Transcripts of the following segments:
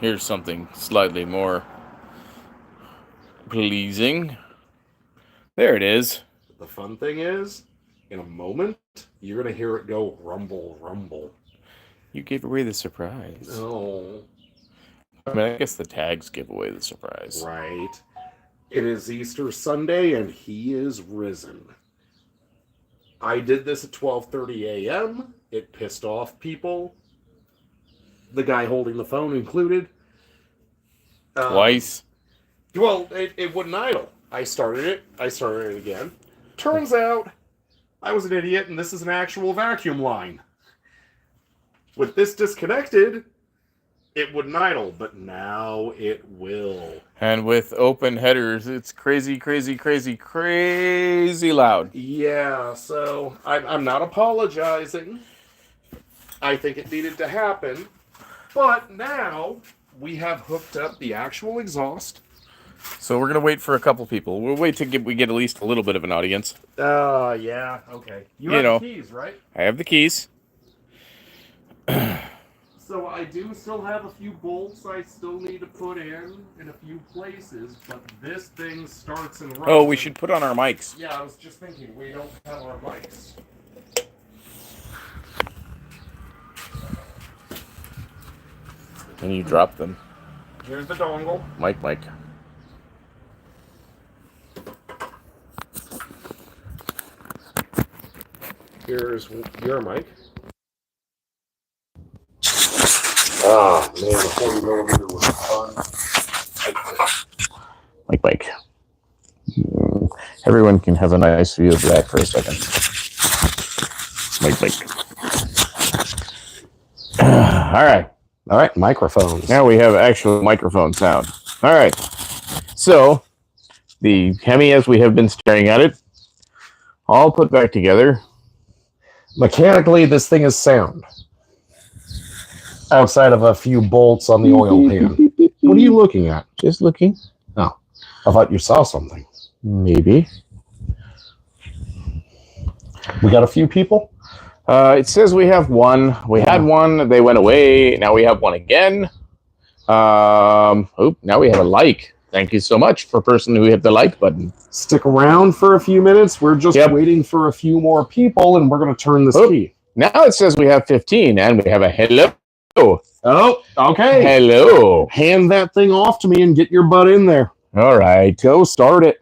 Here's something slightly more pleasing. There it is. The fun thing is, in a moment, you're going to hear it go rumble, rumble. You gave away the surprise. Oh. I mean, I guess the tags give away the surprise. Right. It is Easter Sunday, and he is risen. I did this at 12:30 a.m. It pissed off people. The guy holding the phone included. Twice? Well, it wouldn't idle. I started it again. Turns out, I was an idiot, and this is an actual vacuum line. With this disconnected, it wouldn't idle, but now it will. And with open headers, it's crazy, crazy, crazy, crazy loud. Yeah, so I'm not apologizing. I think it needed to happen. But now we have hooked up the actual exhaust. So we're going to wait for a couple people. We'll wait till we get at least a little bit of an audience. Yeah, okay. You have the keys, right? I have the keys. So I do still have a few bolts I still need to put in a few places, but this thing starts and runs. Oh, we should put on our mics. Yeah, I was just thinking, we don't have our mics. And you drop them. Here's the dongle. Mic. Here's your mic. Ah, man, the 40 millimeter was fun. Mic. Everyone can have a nice view of that for a second. Mic. All right, Microphones. now we have actual microphone sound. All right, so the Hemi, as we have been staring at it, all put back together. Mechanically, this thing is sound. Outside of a few bolts on the oil pan. What are you looking at? Just looking. Oh, I thought you saw something. Maybe. We got a few people? It says we have one. We had one. They went away. Now we have one again. Now we have a like. Thank you so much for person who hit the like button. Stick around for a few minutes. We're just waiting for a few more people, and we're going to turn this key. Now it says we have 15, and we have a hello. Oh, okay. Hello. Hand that thing off to me and get your butt in there. All right, go start it.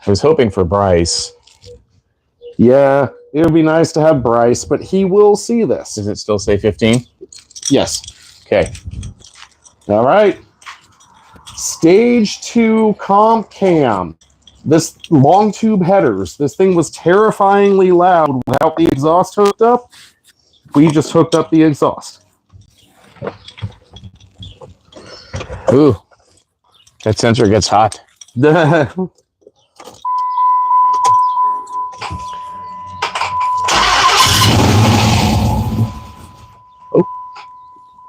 I was hoping for Bryce. Yeah, it would be nice to have Bryce, but he will see this. Does it still say 15? Yes. Okay. All right. Stage 2 comp cam. This long tube headers. This thing was terrifyingly loud without the exhaust hooked up. We just hooked up the exhaust. Ooh, that sensor gets hot.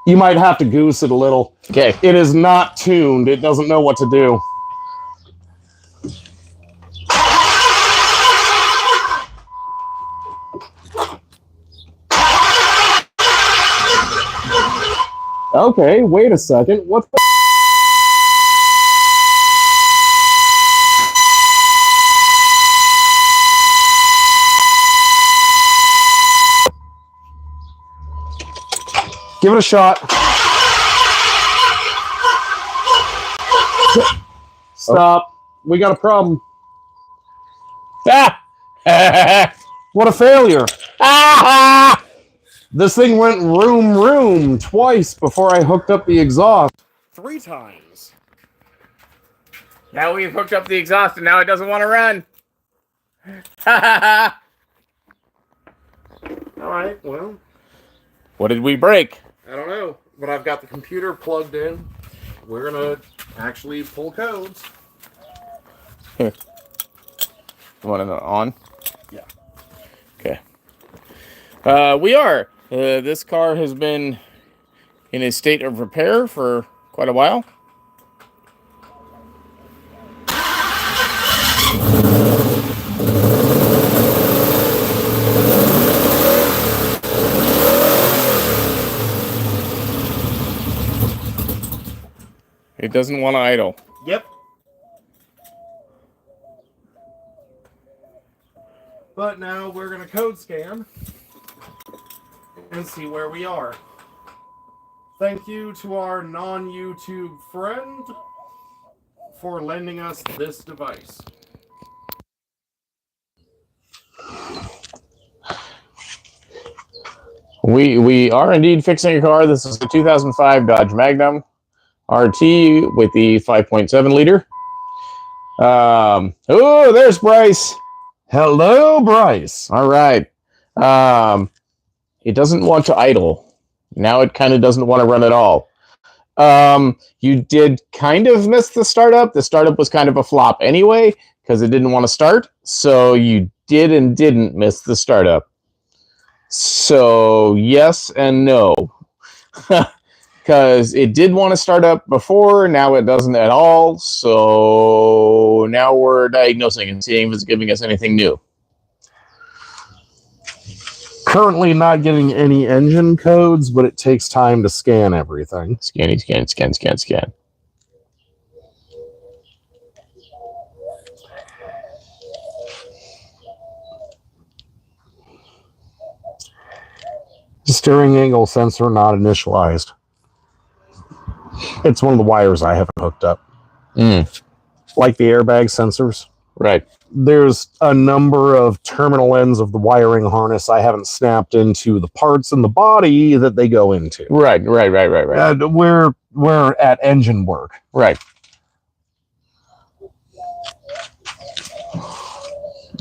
You might have to goose it a little. Okay. It is not tuned. It doesn't know what to do. Okay, wait a second. What the... Give it a shot. Stop. We got a problem. What a failure. This thing went room twice before I hooked up the exhaust. 3 times. Now we've hooked up the exhaust and now it doesn't want to run. All right, well. What did we break? I don't know, but I've got the computer plugged in. We're going to actually pull codes. Here. You want it on? Yeah. Okay. We are. This car has been in a state of repair for quite a while. It doesn't want to idle. Yep. But now we're going to code scan and see where we are. Thank you to our non-YouTube friend for lending us this device. We are indeed fixing a car. This is the 2005 Dodge Magnum RT with the 5.7 liter. Oh, there's Bryce. Hello, Bryce. All right. It doesn't want to idle. Now it kind of doesn't want to run at all. You did kind of miss the startup. The startup was kind of a flop anyway because it didn't want to start. So you did and didn't miss the startup. So yes and no. Because it did want to start up before, now it doesn't at all. So now we're diagnosing and seeing if it's giving us anything new. Currently not getting any engine codes, but it takes time to scan everything. Scan. Steering angle sensor not initialized. It's one of the wires I haven't hooked up. Like the airbag sensors. Right. There's a number of terminal ends of the wiring harness I haven't snapped into the parts in the body that they go into. Right. We're at engine work. Right.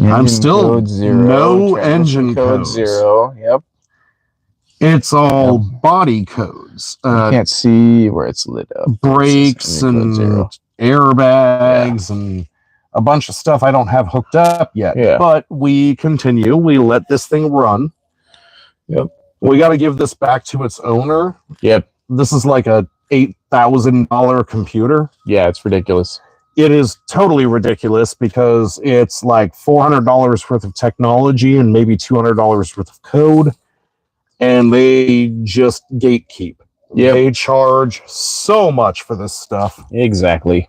I'm still no engine code codes. 0. Yep. It's all body codes. I can't see where it's lit up. Brakes and airbags and a bunch of stuff I don't have hooked up yet. Yeah. But we continue. We let this thing run. Yep. We got to give this back to its owner. Yep. This is like a $8,000 computer. Yeah, it's ridiculous. It is totally ridiculous because it's like $400 worth of technology and maybe $200 worth of code. And they just gatekeep. Yep. They charge so much for this stuff. Exactly.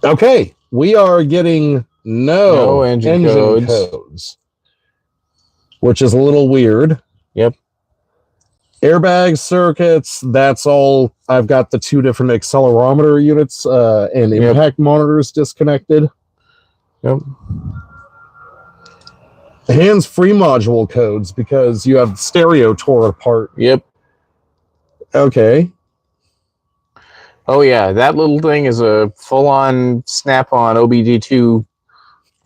Okay, we are getting no engine codes, which is a little weird. Yep. Airbag circuits, that's all. I've got the 2 different accelerometer units and impact monitors disconnected. Yep. Hands-free module codes because you have stereo tore apart. Yep. Okay. Oh yeah, that little thing is a full-on snap-on OBD2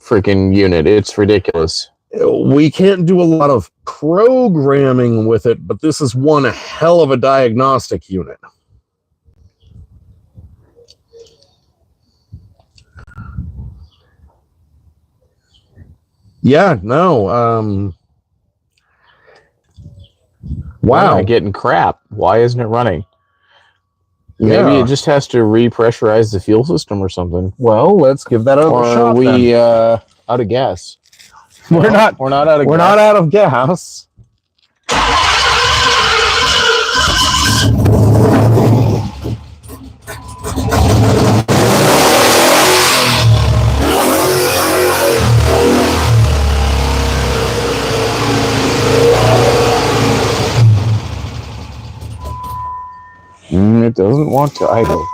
freaking unit. It's ridiculous. We can't do a lot of programming with it, but this is one hell of a diagnostic unit. Yeah, no. Wow. Why am I getting crap? Why isn't it running? Maybe it just has to repressurize the fuel system or something. Well, let's give that a shot. Or are we out of gas? We're not out of gas. We're not out of gas. It doesn't want to idle.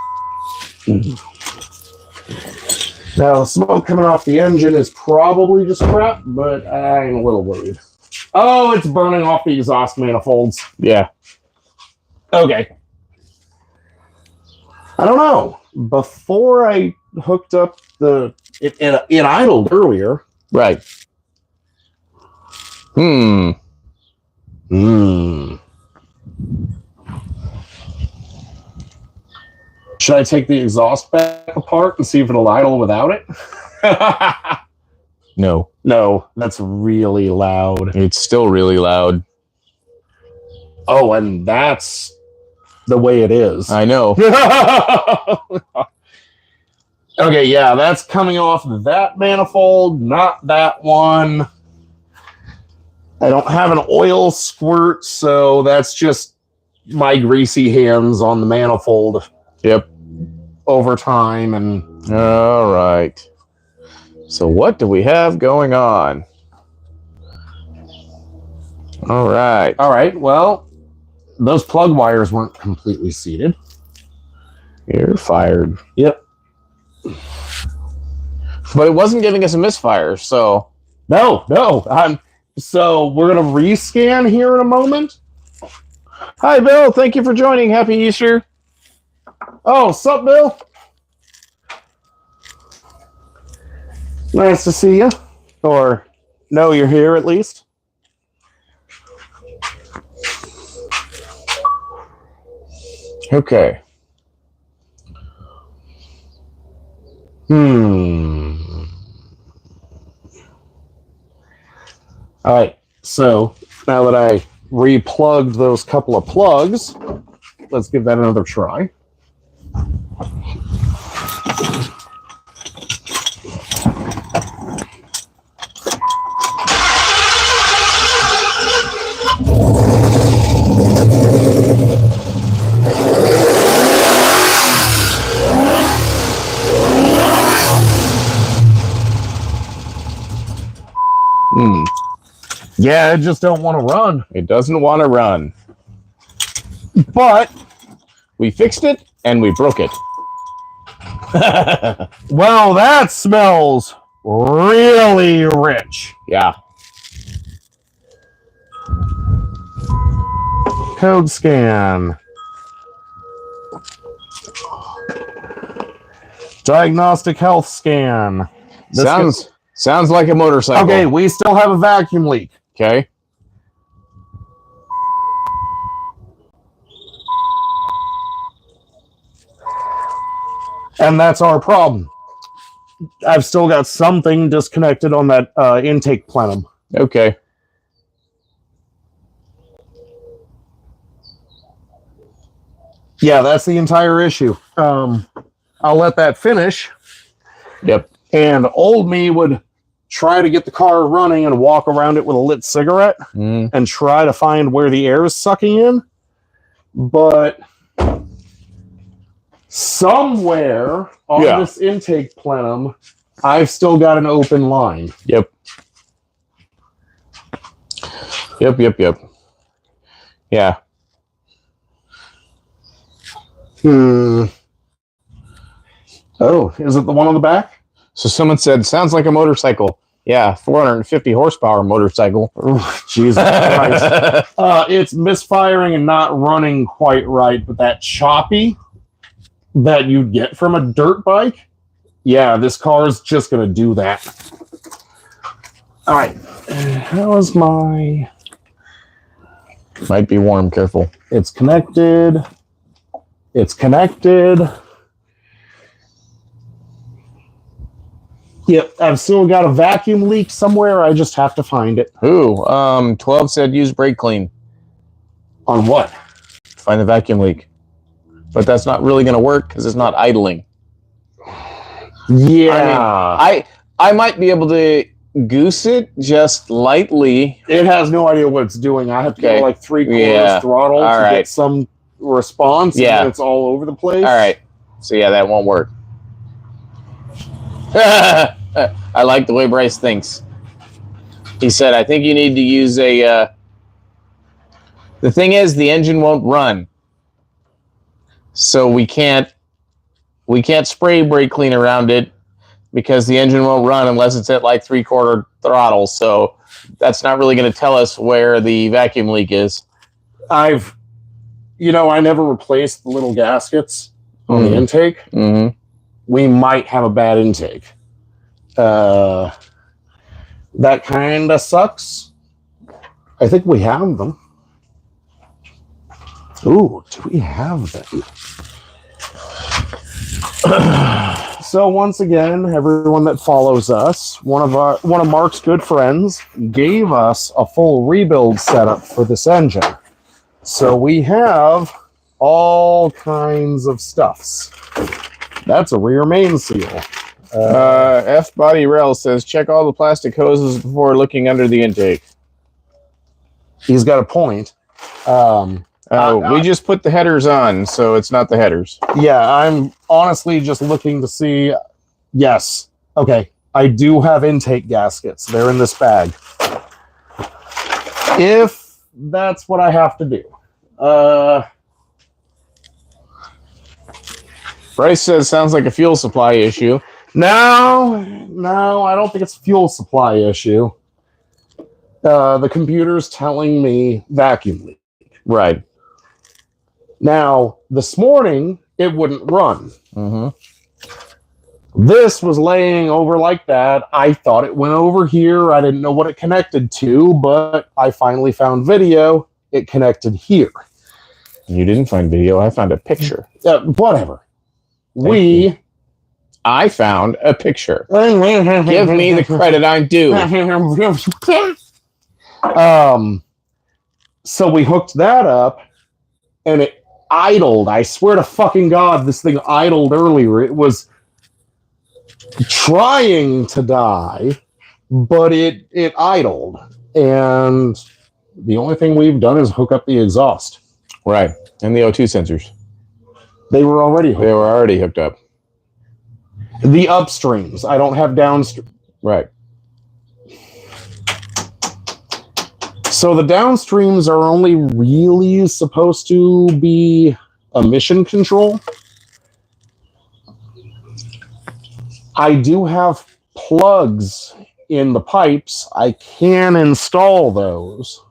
Now, the smoke coming off the engine is probably just crap, but I'm a little worried. Oh, it's burning off the exhaust manifolds. Yeah. Okay. I don't know. Before I hooked up it idled earlier. Right. Should I take the exhaust back apart and see if it'll idle without it? No. No, that's really loud. It's still really loud. Oh, and that's the way it is. I know. Okay, yeah, that's coming off that manifold, not that one. I don't have an oil squirt, so that's just my greasy hands on the manifold. Yep. Over time. And all right. So what do we have going on? All right. Well, those plug wires weren't completely seated. You're fired. Yep. But it wasn't giving us a misfire, so No. So we're gonna rescan here in a moment. hi, Bill. Thank you for joining. Happy Easter. Oh, sup, Bill? Nice to see you. Or know you're here at least. Okay. All right. So now that I replugged those couple of plugs, let's give that another try. Yeah, I just don't want to run. It doesn't want to run. But we fixed it and we broke it. well, that smells really rich. Yeah. Code scan. Diagnostic health scan. Sounds like a motorcycle. Okay, we still have a vacuum leak. Okay. And that's our problem. I've still got something disconnected on that intake plenum. Okay. Yeah, that's the entire issue. I'll let that finish. Yep. And old me would try to get the car running and walk around it with a lit cigarette and try to find where the air is sucking in. But somewhere on this intake plenum, I've still got an open line. Yep. Yeah. Oh, is it the one on the back? So someone said, sounds like a motorcycle. Yeah, 450 horsepower motorcycle. Oh, Jesus Christ. It's misfiring and not running quite right, but that choppy that you'd get from a dirt bike, yeah, this car is just going to do that. All right. How is my... Might be warm, careful. It's connected. It's connected. Yep, I've still got a vacuum leak somewhere. I just have to find it. Ooh, 12 said use brake clean. On what? Find the vacuum leak. But that's not really going to work because it's not idling. Yeah. I might be able to goose it just lightly. It has no idea what it's doing. I have to go like 3/4 throttle to get some response. Yeah. And it's all over the place. All right. So yeah, that won't work. I like the way Bryce thinks. He said, I think you need to use a... The thing is, the engine won't run. So we can't spray brake clean around it because the engine won't run unless it's at like 3/4 throttle. So that's not really going to tell us where the vacuum leak is. I never replaced the little gaskets on the intake. Mm-hmm. We might have a bad intake. That kind of sucks. I think we have them. Ooh, do we have them? So once again, everyone that follows us, one of Mark's good friends gave us a full rebuild setup for this engine. So we have all kinds of stuffs. That's a rear main seal. F Body Rail says, check all the plastic hoses before looking under the intake. He's got a point. We just put the headers on, so it's not the headers. Yeah, I'm honestly just looking to see. Yes. Okay. I do have intake gaskets. They're in this bag. If that's what I have to do. Bryce says sounds like a fuel supply issue. No, I don't think it's a fuel supply issue. The computer's telling me vacuum leak. Right. Now, this morning, it wouldn't run. Mm-hmm. This was laying over like that. I thought it went over here. I didn't know what it connected to, but I finally found video. It connected here. You didn't find video. I found a picture. Whatever. I found a picture. Give me the credit I'm due. So we hooked that up, and it idled. I swear to fucking God, this thing idled earlier. It was trying to die, but it idled. And the only thing we've done is hook up the exhaust. Right. And the O2 sensors. They were already hooked up. The upstreams. I don't have downstream. Right. So the downstreams are only really supposed to be emission control. I do have plugs in the pipes. I can install those.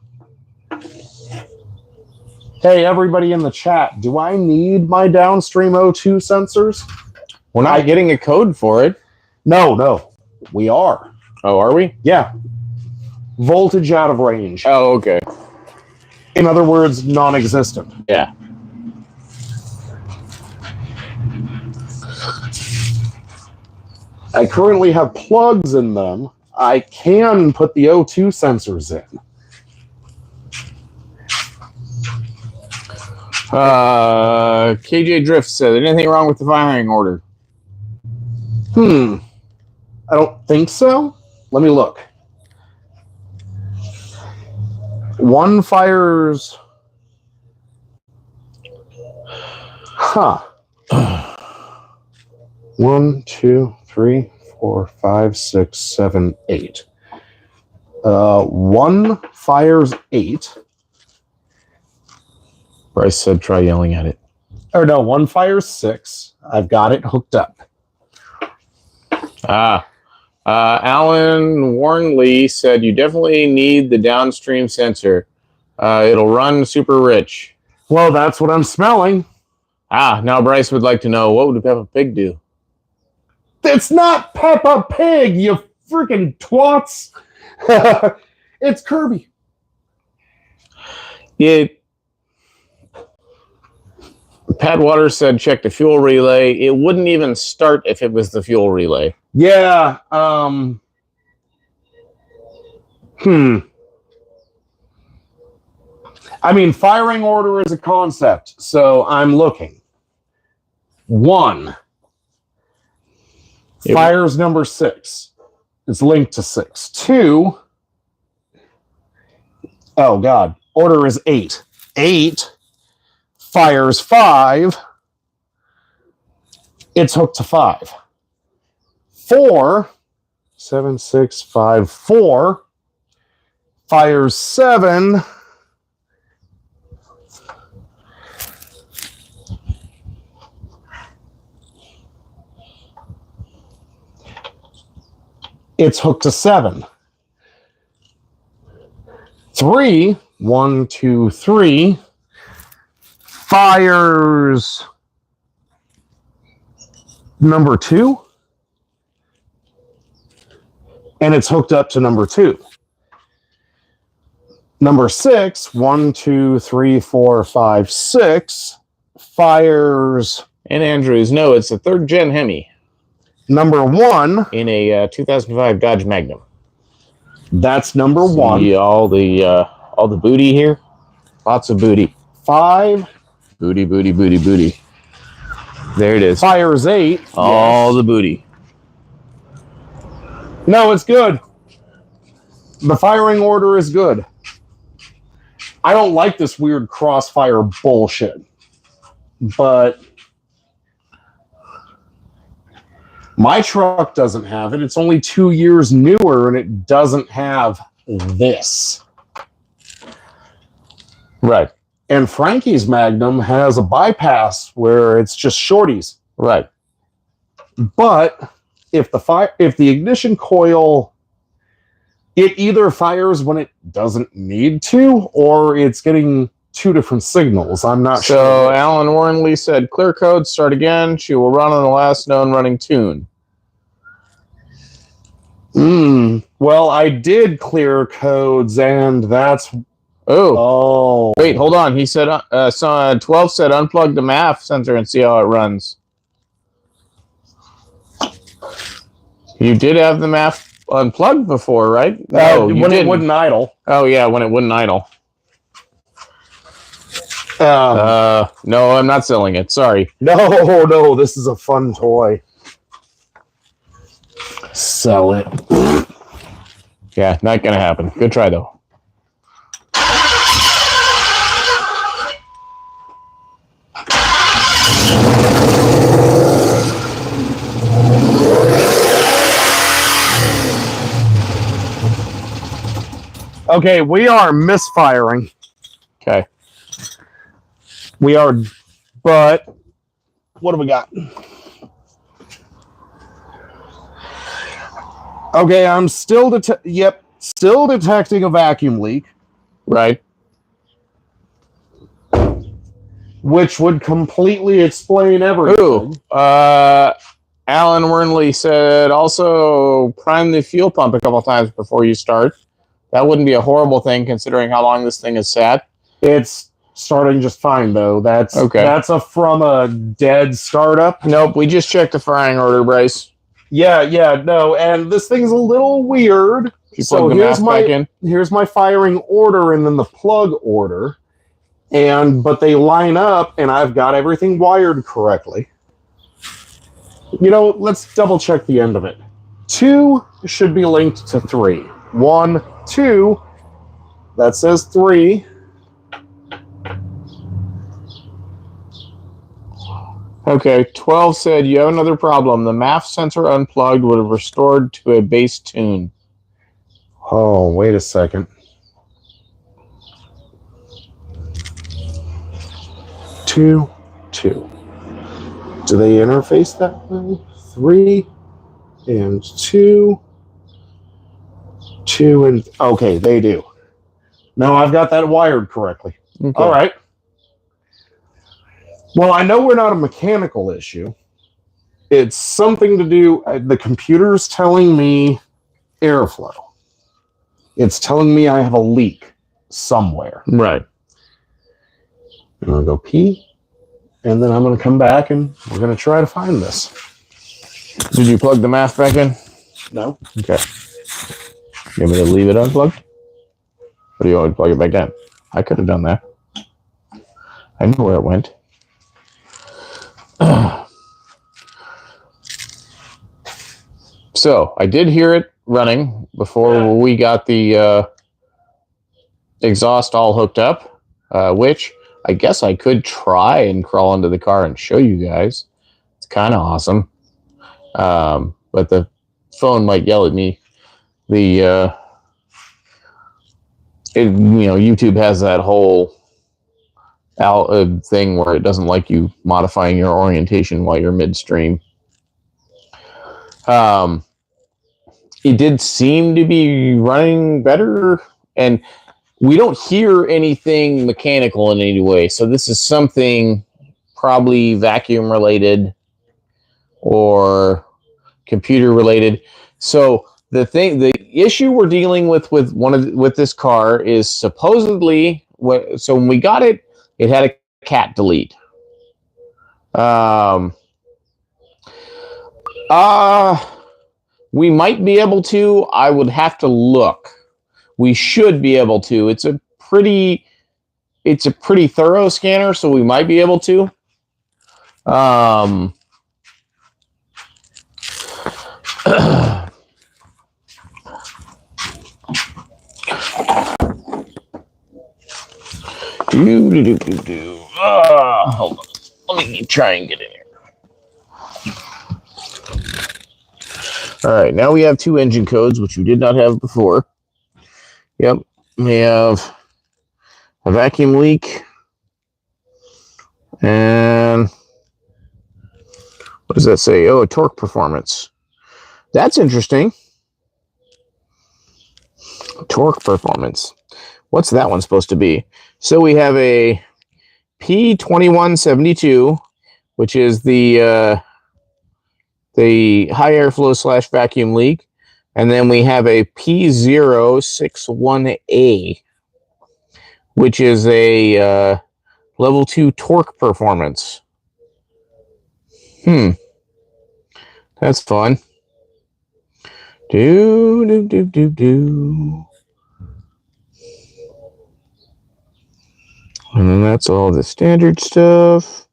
Hey, everybody in the chat, do I need my downstream O2 sensors? We're not getting a code for it. No. We are. Oh, are we? Yeah. Voltage out of range. Oh, okay. In other words, non-existent. Yeah. I currently have plugs in them. I can put the O2 sensors in. KJ Drift said, anything wrong with the firing order? I don't think so. Let me look. One fires... Huh. 1, 2, 3, 4, 5, 6, 7, 8. One fires 8. Bryce said try yelling at it. Or no, one fires 6. I've got it hooked up. Alan Warnley said you definitely need the downstream sensor. It'll run super rich. Well, that's what I'm smelling. Now Bryce would like to know, what would Peppa Pig do? It's not Peppa Pig, you freaking twats. It's Kirby. Pat Waters said check the fuel relay. It wouldn't even start if it was the fuel relay. Yeah. I mean, firing order is a concept, so I'm looking. 1. Fires number 6. It's linked to 6. 2. Oh, God. Order is 8. 8 fires 5. It's hooked to 5. 4. 7, 6, 5, 4. Fires 7. It's hooked to 7. 3, 1, 2, 3, fires number 2, and it's hooked up to number 2. Number 6, 1, 2, 3, 4, 5, 6, fires. And Andrews, no, it's a 3rd gen Hemi. Number 1 in a 2005 Dodge Magnum. That's number 1. See all the booty here? Lots of booty. 5. Booty. There it is. Fires 8. All the booty. No, it's good. The firing order is good. I don't like this weird crossfire bullshit. But my truck doesn't have it. It's only 2 years newer, and it doesn't have this. Right. And Frankie's Magnum has a bypass where it's just shorties. Right. But if the ignition coil, it either fires when it doesn't need to, or it's getting two different signals. I'm not sure. So Alan Warrenley said, clear code, start again. She will run on the last known running tune. Well, I did clear codes, and that's... Oh. Wait, hold on. He said, 12 said unplug the MAF sensor and see how it runs. You did have the MAF unplugged before, right? No, when it wouldn't idle. Oh, yeah, when it wouldn't idle. No, I'm not selling it. Sorry. No, this is a fun toy. Sell it. Yeah, not gonna happen. Good try, though. Okay, we are misfiring. Okay. We are, but what do we got? Okay, I'm still detecting a vacuum leak. Right. Which would completely explain everything. Ooh. Alan Wernley said also prime the fuel pump a couple times before you start. That wouldn't be a horrible thing considering how long this thing has sat. It's starting just fine, though. That's okay. That's from a dead startup. Nope, we just checked the firing order, Bryce. Yeah, no, and this thing's a little weird. So here's my firing order and then the plug order. But they line up, and I've got everything wired correctly. Let's double check the end of it. 2 should be linked to 3. 1, 2, that says 3. Okay, 12 said, you have another problem. The MAF sensor unplugged would have restored to a base tune. Oh, wait a second. 2, 2. Do they interface that way? 3 and 2. 2 and... Okay, they do. No, I've got that wired correctly. Okay. All right. Well, I know we're not a mechanical issue. It's something to do... The computer's telling me airflow. It's telling me I have a leak somewhere. Right. I'm going to go pee, and then I'm going to come back, and we're going to try to find this. Did you plug the MAF back in? No. Okay. You want me to leave it unplugged? Or do you want to plug it back in? I could have done that. I know where it went. So, I did hear it running before we got the exhaust all hooked up, which I guess I could try and crawl into the car and show you guys. It's kind of awesome. But the phone might yell at me. YouTube has that whole thing where it doesn't like you modifying your orientation while you're midstream. It did seem to be running better, and we don't hear anything mechanical in any way. So this is something probably vacuum related or computer related. So the issue we're dealing with this car is supposedly when we got it, it had a cat delete. We might be able to. I would have to look. We should be able to. It's a pretty thorough scanner, so we might be able to. Hold on. Let me try and get in here. All right, now we have 2 engine codes, which we did not have before. Yep, we have a vacuum leak. And what does that say? Oh, a torque performance. That's interesting. Torque performance. What's that one supposed to be? So we have a P2172, which is the high airflow / vacuum leak, and then we have a P061A, which is a level 2 torque performance. That's fun. And then that's all the standard stuff.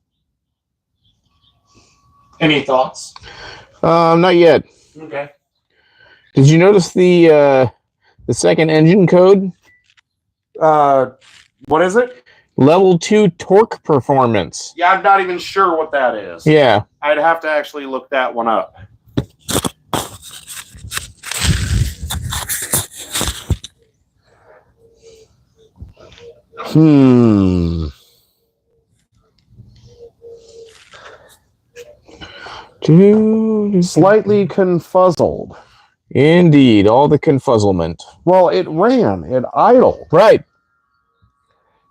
Any thoughts? Not yet. Okay. Did you notice the second engine code? What is it? Level 2 torque performance. Yeah, I'm not even sure what that is. Yeah. I'd have to actually look that one up. Slightly confuzzled. Indeed, all the confuzzlement. Well, it ran. It idled. Right.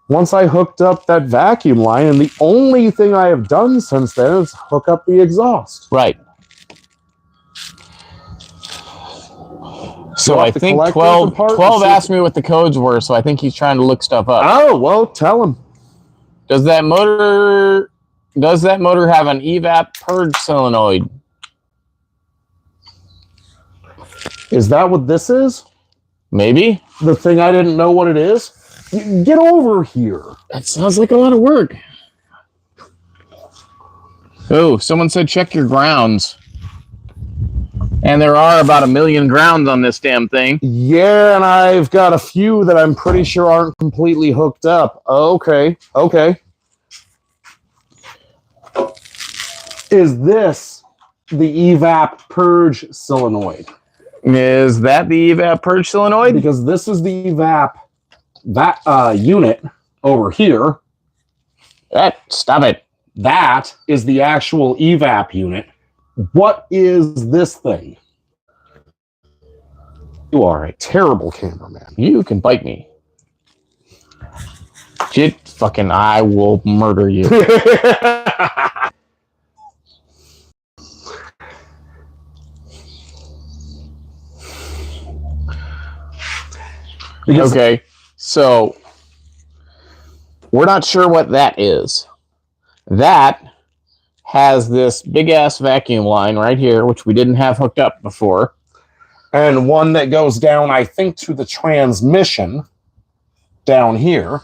Once I hooked up that vacuum line, and the only thing I have done since then is hook up the exhaust. Right. So I think 12 asked me what the codes were, so I think he's trying to look stuff up. Oh, well, tell him. Does that motor have an Evap purge solenoid? Is that what this is? Maybe. The thing I didn't know what it is? Get over here. That sounds like a lot of work. Oh, someone said check your grounds. And there are about 1 million grounds on this damn thing. Yeah, and I've got a few that I'm pretty sure aren't completely hooked up. Okay. Is this the Evap purge solenoid? Is that the Evap purge solenoid? Because this is the Evap unit over here. Stop it. That is the actual Evap unit. What is this thing? You are a terrible cameraman. You can bite me. I will murder you. Okay, so we're not sure what that is. That has this big-ass vacuum line right here, which we didn't have hooked up before. And one that goes down, I think, to the transmission down here.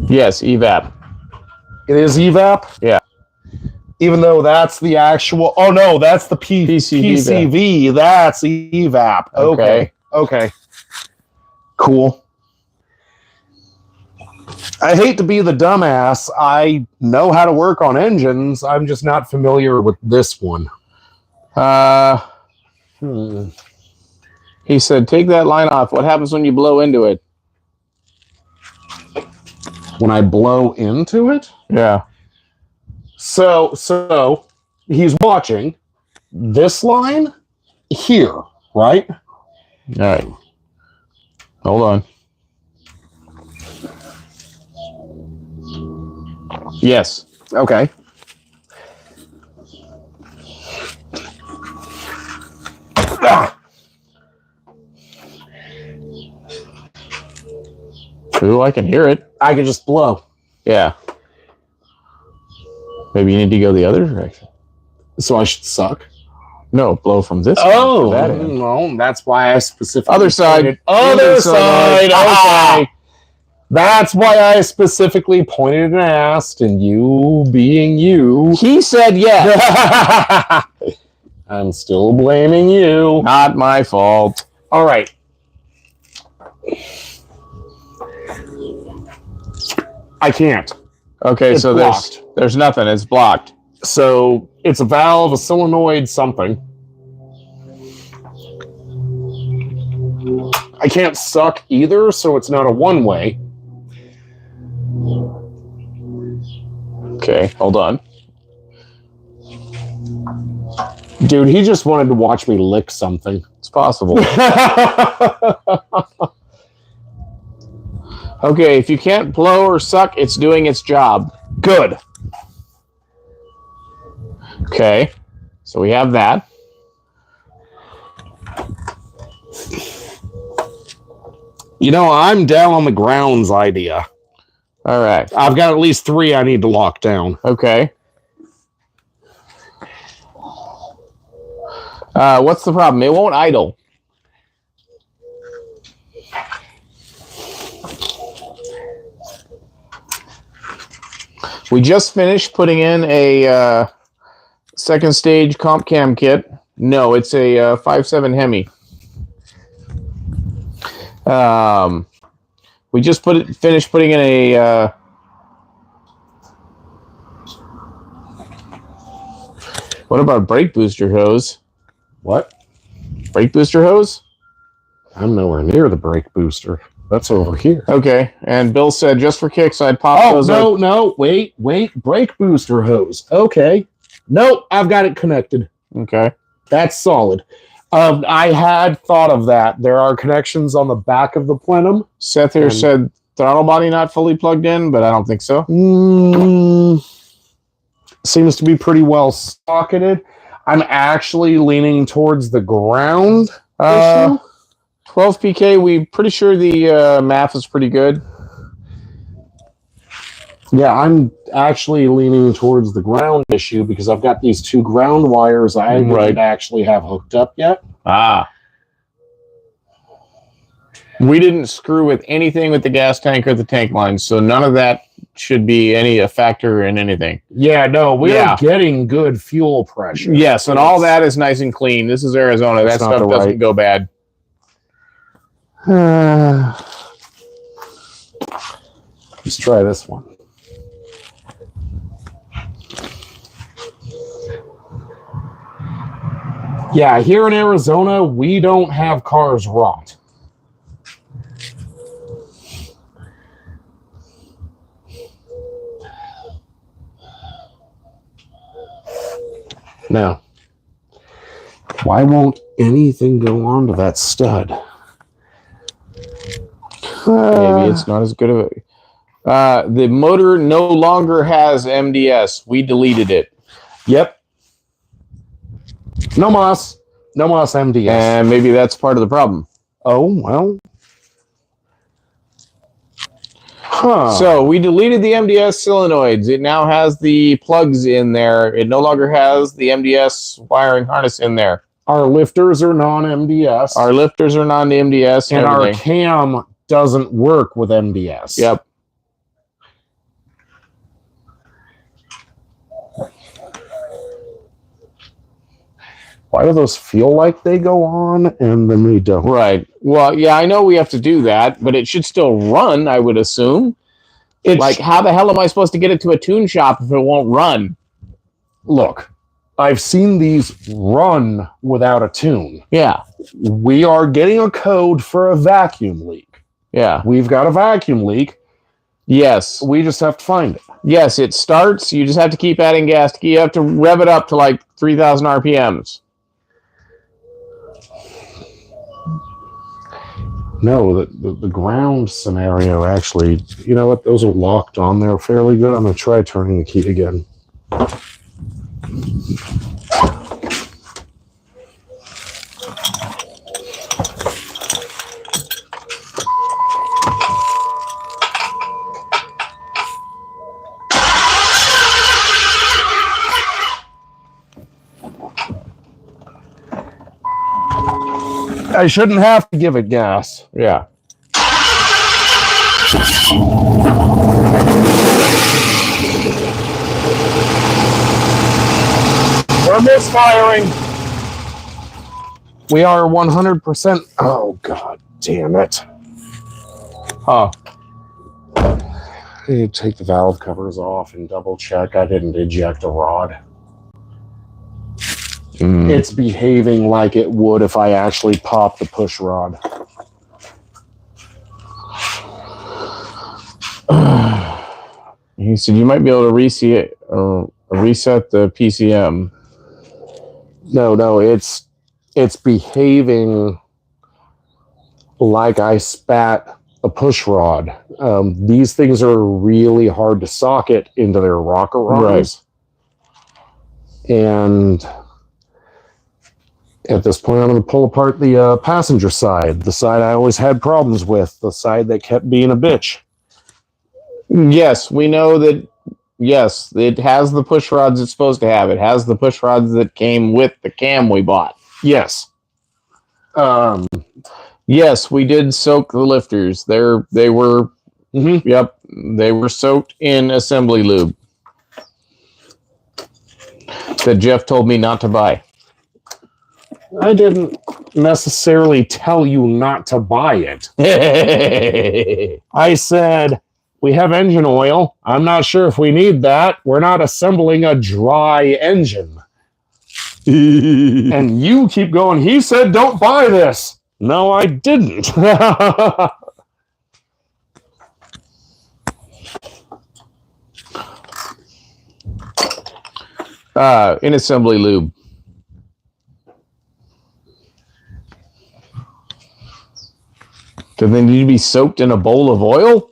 Yes, Evap. It is Evap? Yeah. Even though that's the actual... Oh, no, that's the PCV. That's Evap. Okay. Cool. I hate to be the dumbass. I know how to work on engines. I'm just not familiar with this one. He said, take that line off. What happens when you blow into it? When I blow into it? Yeah. So he's watching this line here, right? All right. Hold on. Yes. Okay. Ooh, I can hear it. I can just blow. Yeah. Maybe you need to go the other direction. So I should suck? No, blow from this. Oh, that end. No, that's why I specifically... Other side. Other side. Okay. That's why I specifically pointed and asked, and you being you. He said yes. I'm still blaming you. Not my fault. All right. I can't. Okay, It's so blocked. there's nothing. It's blocked. So it's a valve, a solenoid, something. I can't suck either, so it's not a one-way. Okay, hold on. Dude, he just wanted to watch me lick something. It's possible. Okay, if you can't blow or suck, it's doing its job. Good. Okay, so we have that. You know, I'm down on the grounds idea. All right. I've got at least 3 I need to lock down. Okay. What's the problem? It won't idle. We just finished putting in a second stage comp cam kit. No, it's a 5.7 Hemi. We just finished putting in a what about brake booster hose? What? Brake booster hose? I'm nowhere near the brake booster. That's over here. Okay, and Bill said just for kicks I'd pop those out. No, wait, brake booster hose. Okay. Nope, I've got it connected. Okay. That's solid. I had thought of that. There are connections on the back of the plenum. Seth here said throttle body not fully plugged in, but I don't think so. Seems to be pretty well socketed. I'm actually leaning towards the ground issue. 12 PK, we pretty sure the math is pretty good. Yeah, I'm actually leaning towards the ground issue because I've got these 2 ground wires I didn't actually have hooked up yet. Ah. We didn't screw with anything with the gas tank or the tank lines, so none of that should be a factor in anything. Yeah, no, we're getting good fuel pressure. Yes, and all that is nice and clean. This is Arizona. That stuff doesn't go bad. Let's try this one. Yeah, here in Arizona, we don't have cars rot. Now, why won't anything go on to that stud? Maybe it's not as good of a... the motor no longer has MDS. We deleted it. Yep. No mas MDS. And maybe that's part of the problem. Oh, well. Huh. So we deleted the MDS solenoids. It now has the plugs in there. It no longer has the MDS wiring harness in there. Our lifters are non-MDS. Our lifters are non-MDS. And our cam doesn't work with MDS. Yep. Why do those feel like they go on and then they don't? Right. Well, yeah, I know we have to do that, but it should still run, I would assume. Like, how the hell am I supposed to get it to a tune shop if it won't run? Look, I've seen these run without a tune. Yeah. We are getting a code for a vacuum leak. Yeah. We've got a vacuum leak. Yes. We just have to find it. Yes, it starts. You just have to keep adding gas. You have to rev it up to like 3,000 RPMs. No, the ground scenario actually, you know what? Those are locked on there fairly good. I'm going to try turning the key again. I shouldn't have to give it gas. Yeah. We're misfiring. We are 100%. Oh, God damn it. Huh. I need to take the valve covers off and double check I didn't eject a rod. It's behaving like it would if I actually popped the push rod. He said you might be able to reset the PCM. No, it's behaving like I spat a push rod. These things are really hard to socket into their rocker rods. Right. And at this point, I'm going to pull apart the passenger side, the side I always had problems with, the side that kept being a bitch. Yes, we know that. Yes, it has the push rods it's supposed to have. It has the push rods that came with the cam we bought. Yes. Yes, we did soak the lifters. They were. Mm-hmm. Yep, they were soaked in assembly lube that Jeff told me not to buy. I didn't necessarily tell you not to buy it. I said, we have engine oil. I'm not sure if we need that. We're not assembling a dry engine. And you keep going, he said, don't buy this. No, I didn't. In assembly lube. Do they need to be soaked in a bowl of oil?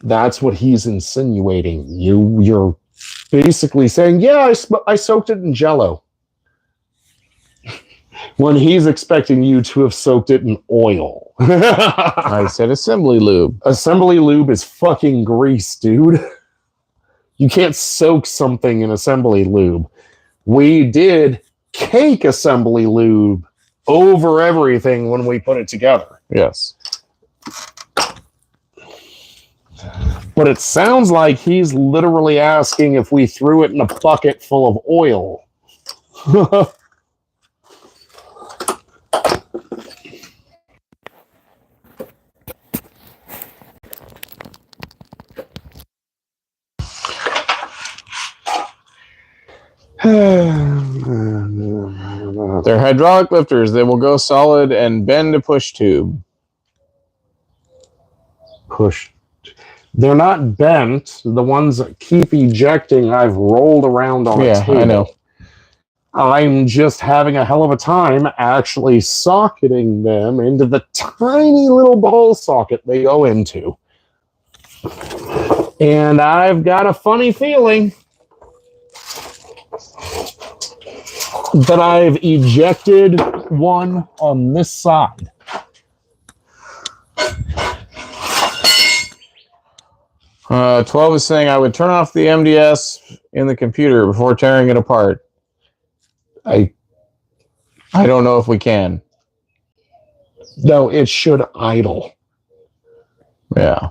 That's what he's insinuating. You're basically saying, yeah, I soaked it in Jell-O. When he's expecting you to have soaked it in oil. I said assembly lube. Assembly lube is fucking grease, dude. You can't soak something in assembly lube. We did cake assembly lube over everything when we put it together. Yes. But it sounds like he's literally asking if we threw it in a bucket full of oil. They're hydraulic lifters. They will go solid and bend a push tube. Push. They're not bent. The ones that keep ejecting, I've rolled around on a table. I know. I'm just having a hell of a time actually socketing them into the tiny little ball socket they go into. And I've got a funny feeling that I've ejected one on this side. 12 is saying I would turn off the MDS in the computer before tearing it apart. I don't know if we can. No, it should idle. Yeah.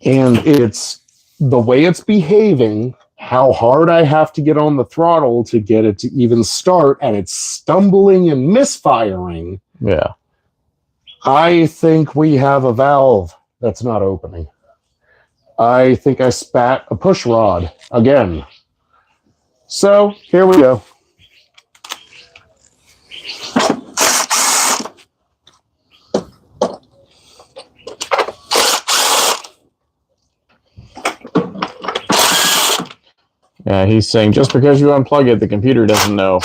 And it's the way it's behaving, how hard I have to get on the throttle to get it to even start, and it's stumbling and misfiring. Yeah. I think we have a valve that's not opening. I think I spat a push rod again. So, here we go. Yeah, he's saying just because you unplug it, the computer doesn't know.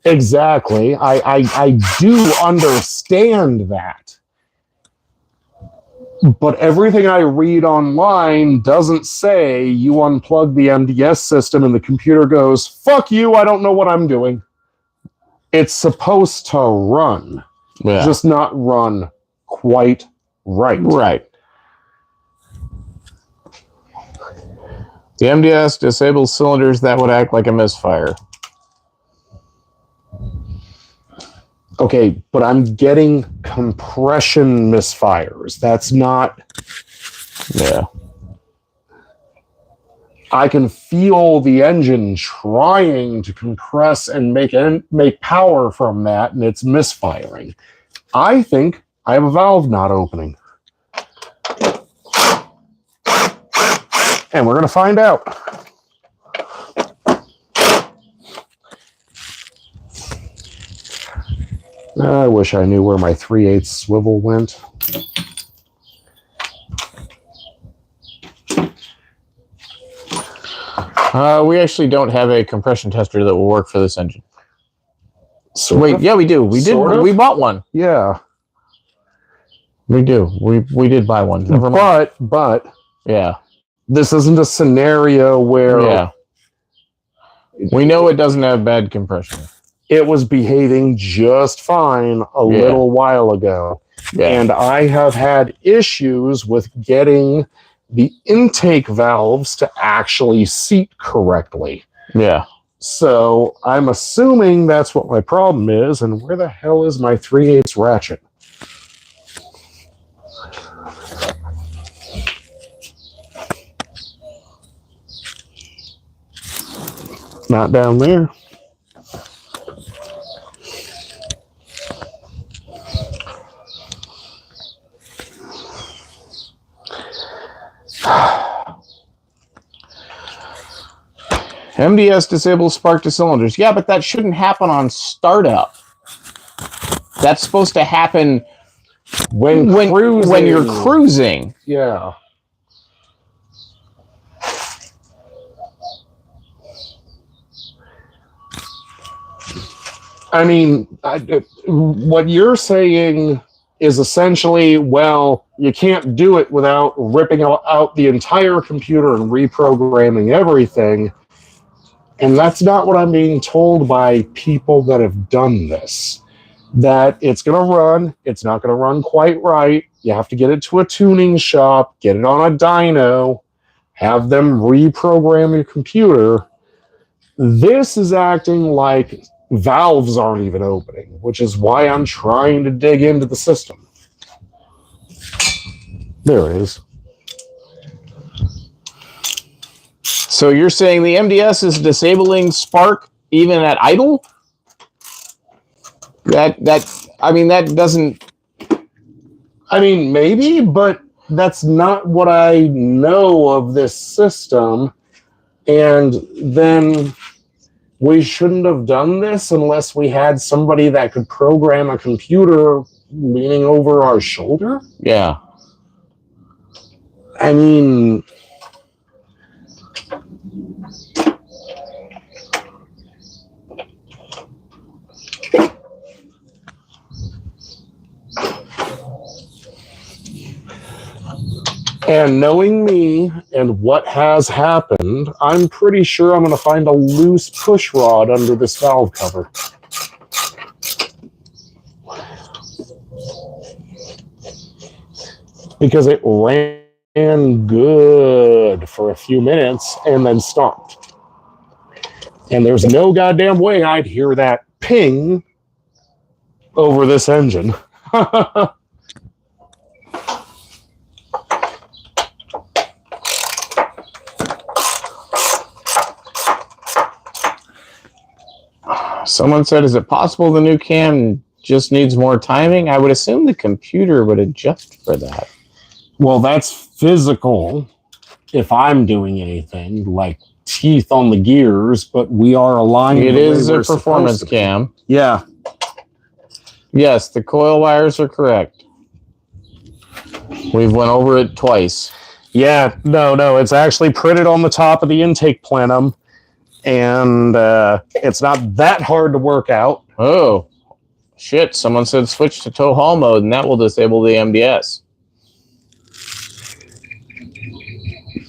Exactly. I do understand that. But everything I read online doesn't say you unplug the MDS system and the computer goes, fuck you, I don't know what I'm doing. It's supposed to run. Yeah. Just not run quite right. Right. The MDS disables cylinders that would act like a misfire. Okay, but I'm getting compression misfires. That's not Yeah. I can feel the engine trying to compress and make power from that, and it's misfiring. I think I have a valve not opening. And we're going to find out. I wish I knew where my 3/8 swivel went. We actually don't have a compression tester that will work for this engine. Sort of? Yeah, we do. We did. Sort of? We bought one. Yeah. We do. We did buy one. Never mind. But Yeah. this isn't a scenario where Yeah. We know it doesn't have bad compression. it was behaving just fine a little while ago. Yeah. And I have had issues with getting the intake valves to actually seat correctly. Yeah. So I'm assuming that's what my problem is. And where the hell is my 3/8 ratchet? Not down there. MDS disables spark to cylinders. Yeah, but that shouldn't happen on startup. That's supposed to happen when you're cruising. Yeah. I mean, what you're saying is essentially, well, you can't do it without ripping out the entire computer and reprogramming everything. And that's not what I'm being told by people that have done this. That it's going to run, it's not going to run quite right. You have to get it to a tuning shop, get it on a dyno, have them reprogram your computer. This is acting like valves aren't even opening, which is why I'm trying to dig into the system. There it is. So you're saying the MDS is disabling spark even at idle? That doesn't. I mean, maybe, but that's not what I know of this system. And then we shouldn't have done this unless we had somebody that could program a computer leaning over our shoulder. Yeah. I mean, and knowing me and what has happened, I'm pretty sure I'm going to find a loose push rod under this valve cover. Because it ran good for a few minutes and then stopped. And there's no goddamn way I'd hear that ping over this engine. Someone said, is it possible the new cam just needs more timing? I would assume the computer would adjust for that. Well, that's physical if I'm doing anything, like teeth on the gears, but we are aligned. It is a performance cam. Yeah. Yes, the coil wires are correct. We've went over it twice. Yeah, no, it's actually printed on the top of the intake plenum, and it's not that hard to work out. Oh, shit. Someone said switch to tow haul mode, and that will disable the MDS.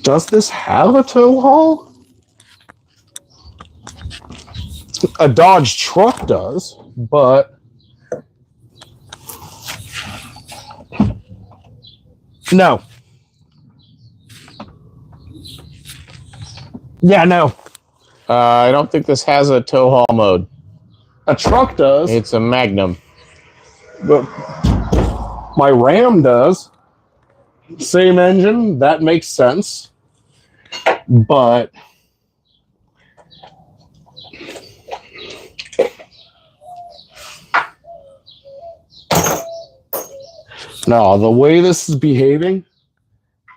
Does this have a tow haul? A Dodge truck does, but no. Yeah, no. I don't think this has a tow haul mode. A truck does. It's a Magnum. But my Ram does. same engine. That makes sense. But no, the way this is behaving,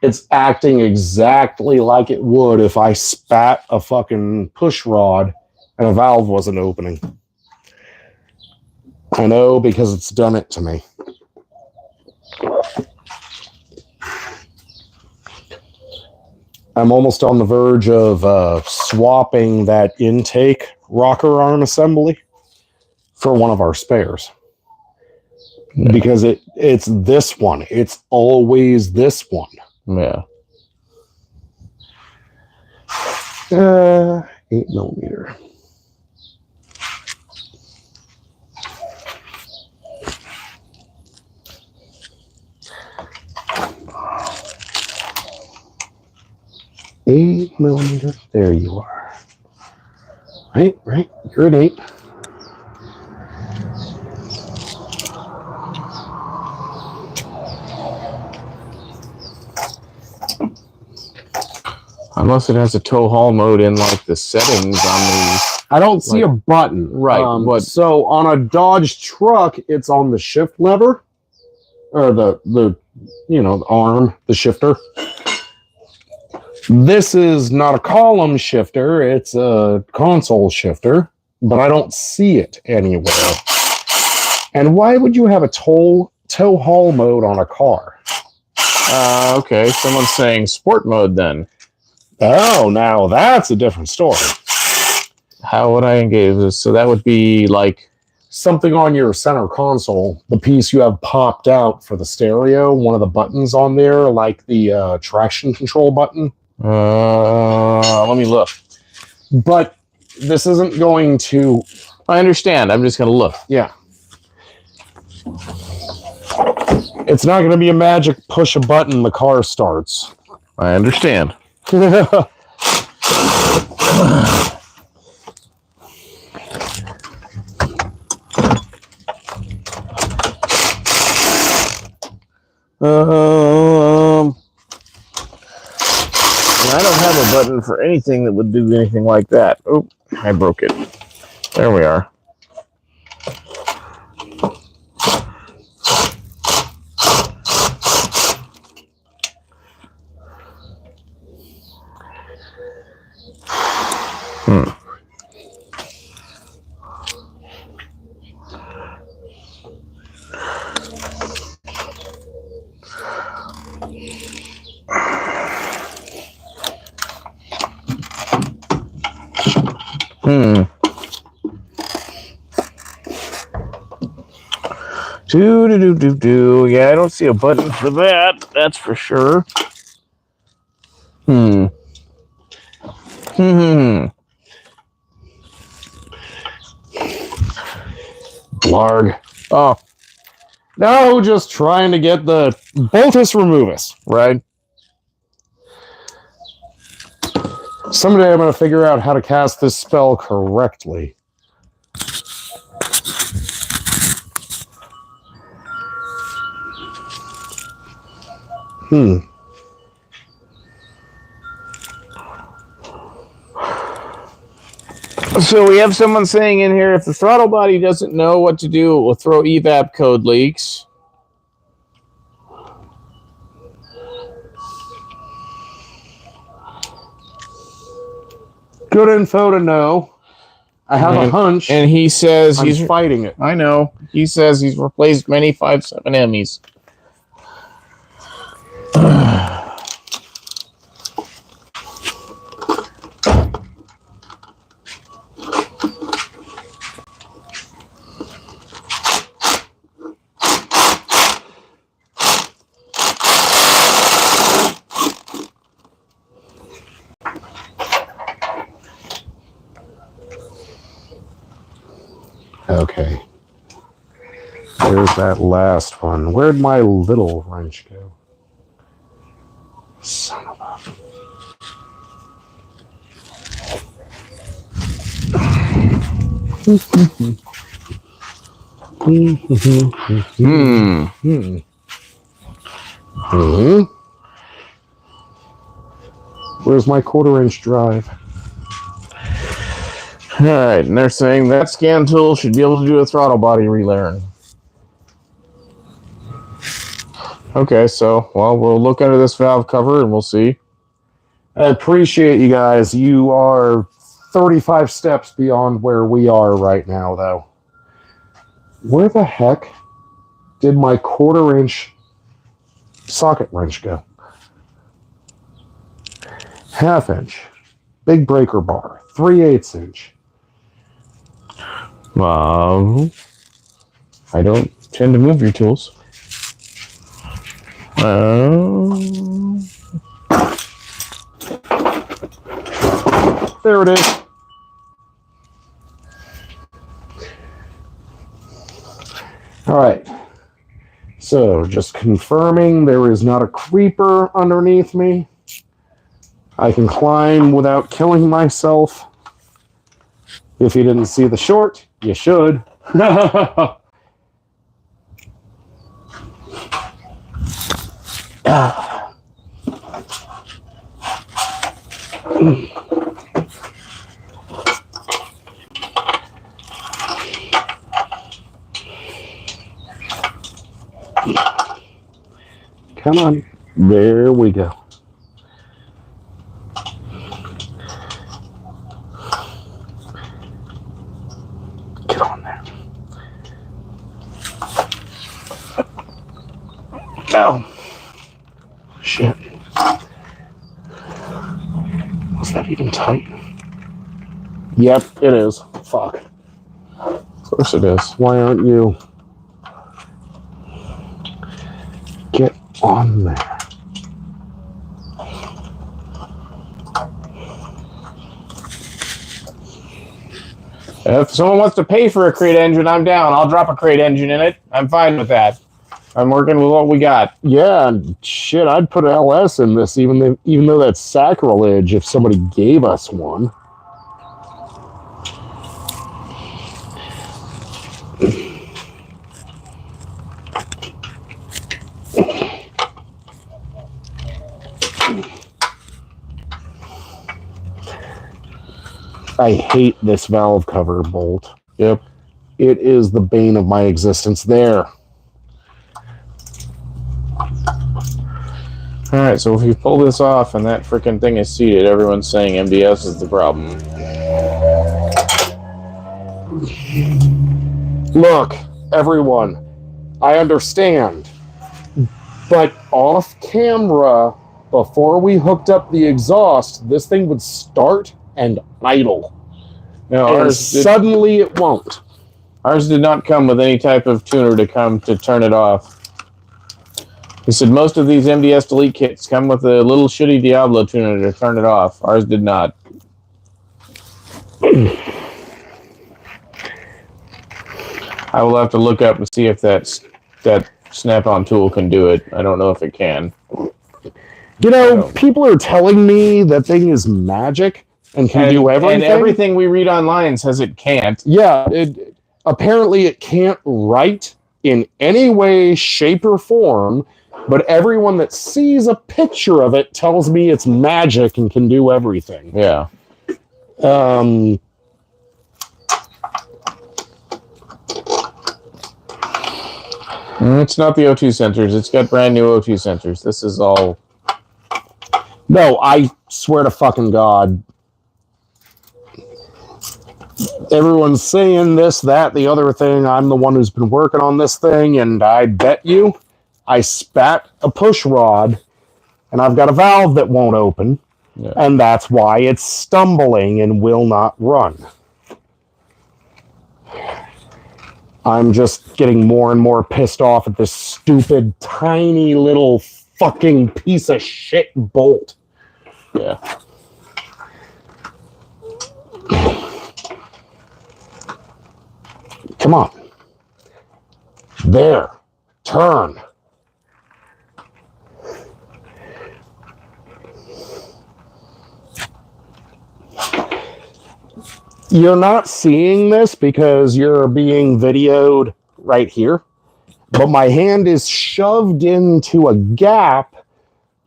it's acting exactly like it would if I spat a fucking push rod and a valve wasn't opening. I know because it's done it to me. I'm almost on the verge of swapping that intake rocker arm assembly for one of our spares. Yeah. Because it's this one. It's always this one. Yeah. 8mm. Eight millimeter. There you are. Right. You're an 8. Unless it has a tow haul mode in like the settings on the. I don't see a button. Right. So on a Dodge truck, it's on the shift lever, or the arm, the shifter. This is not a column shifter; it's a console shifter, but I don't see it anywhere. And why would you have a tow haul mode on a car? Okay, someone's saying sport mode then. Oh, now that's a different story. How would I engage this? So that would be like something on your center console, the piece you have popped out for the stereo, one of the buttons on there, like the traction control button. Let me look. But this isn't going to... I understand. I'm just going to look. Yeah. It's not going to be a magic push a button, the car starts. I understand. I don't have a button for anything that would do anything like that. Oh, I broke it. There we are. Yeah, I don't see a button for that. That's for sure. Blarg. Oh. No, just trying to get the Boltus Removus. Right. Someday I'm going to figure out how to cast this spell correctly. So we have someone saying in here, if the throttle body doesn't know what to do, it will throw Evap code leaks. Good info to know. I have a hunch. And he says he's fighting it. I know. He says he's replaced many 5.7 Hemis. Okay. There's that last one. Where'd my little wrench go? Son of a... Where's my quarter-inch drive? All right, and they're saying that scan tool should be able to do a throttle body relearn. Okay, so, well, we'll look under this valve cover and we'll see. I appreciate you guys. You are 35 steps beyond where we are right now, though. Where the heck did my quarter-inch socket wrench go? Half-inch. Big breaker bar. 3/8 inch. I don't tend to move your tools. There it is. All right. So just confirming there is not a creeper underneath me. I can climb without killing myself. If you didn't see the short, you should. Come on. There we go. Get on there. Oh. Shit. Was that even tight? Yep, it is. Fuck. Of course it is. Why aren't you? Get on there. If someone wants to pay for a crate engine, I'm down. I'll drop a crate engine in it. I'm fine with that. I'm working with what we got. Yeah, shit, I'd put an LS in this, even though that's sacrilege if somebody gave us one. I hate this valve cover bolt. Yep. It is the bane of my existence. There. Alright, so if you pull this off and that freaking thing is seated, everyone's saying MDS is the problem. Look, everyone, I understand. But off camera, before we hooked up the exhaust, this thing would start and idle. No, And suddenly it won't. Ours did not come with any type of tuner to turn it off. He said most of these MDS delete kits come with a little shitty Diablo tuner to turn it off. Ours did not. I will have to look up and see if that snap-on tool can do it. I don't know if it can. You know, people are telling me that thing is magic and can do everything. And everything we read online says it can't. Yeah, apparently it can't write in any way, shape, or form, but everyone that sees a picture of it tells me it's magic and can do everything. Yeah. It's not the O2 sensors. It's got brand new O2 sensors. This is all... No, I swear to fucking God. Everyone's saying this, that, the other thing. I'm the one who's been working on this thing, and I bet you I spat a push rod, and I've got a valve that won't open, and that's why it's stumbling and will not run. I'm just getting more and more pissed off at this stupid, tiny little fucking piece of shit bolt. Yeah. Come on. There. Turn. You're not seeing this because you're being videoed right here, but my hand is shoved into a gap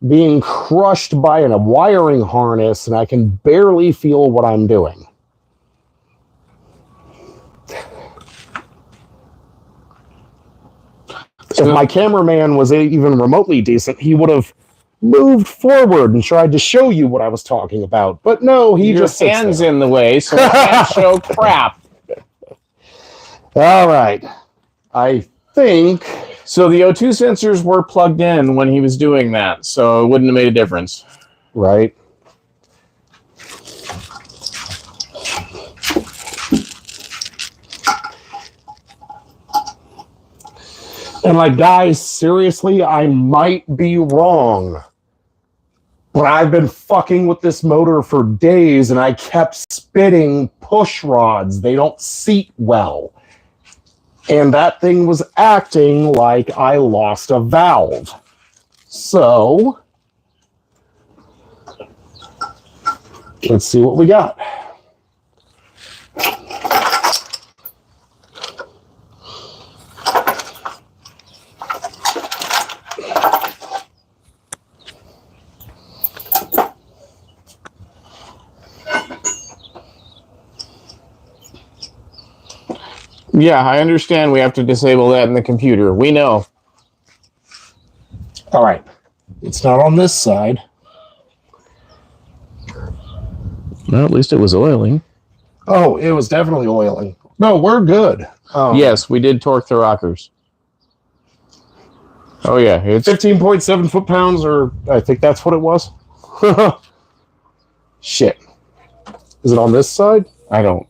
being crushed by a wiring harness, and I can barely feel what I'm doing. If my cameraman was even remotely decent, he would have moved forward and tried to show you what I was talking about. But no, he Your just sits hand's there. in the way, so I can't show crap. All right. I think... So the O2 sensors were plugged in when he was doing that, so it wouldn't have made a difference. Right. And like, guys, seriously, I might be wrong. But I've been fucking with this motor for days, and I kept spitting push rods. They don't seat well. And that thing was acting like I lost a valve. So, let's see what we got. Yeah, I understand we have to disable that in the computer. We know. All right. It's not on this side. Well, at least it was oiling. Oh, it was definitely oiling. No, we're good. Yes, we did torque the rockers. Oh, yeah. It's 15.7 foot-pounds, or I think that's what it was. Shit. Is it on this side? I don't...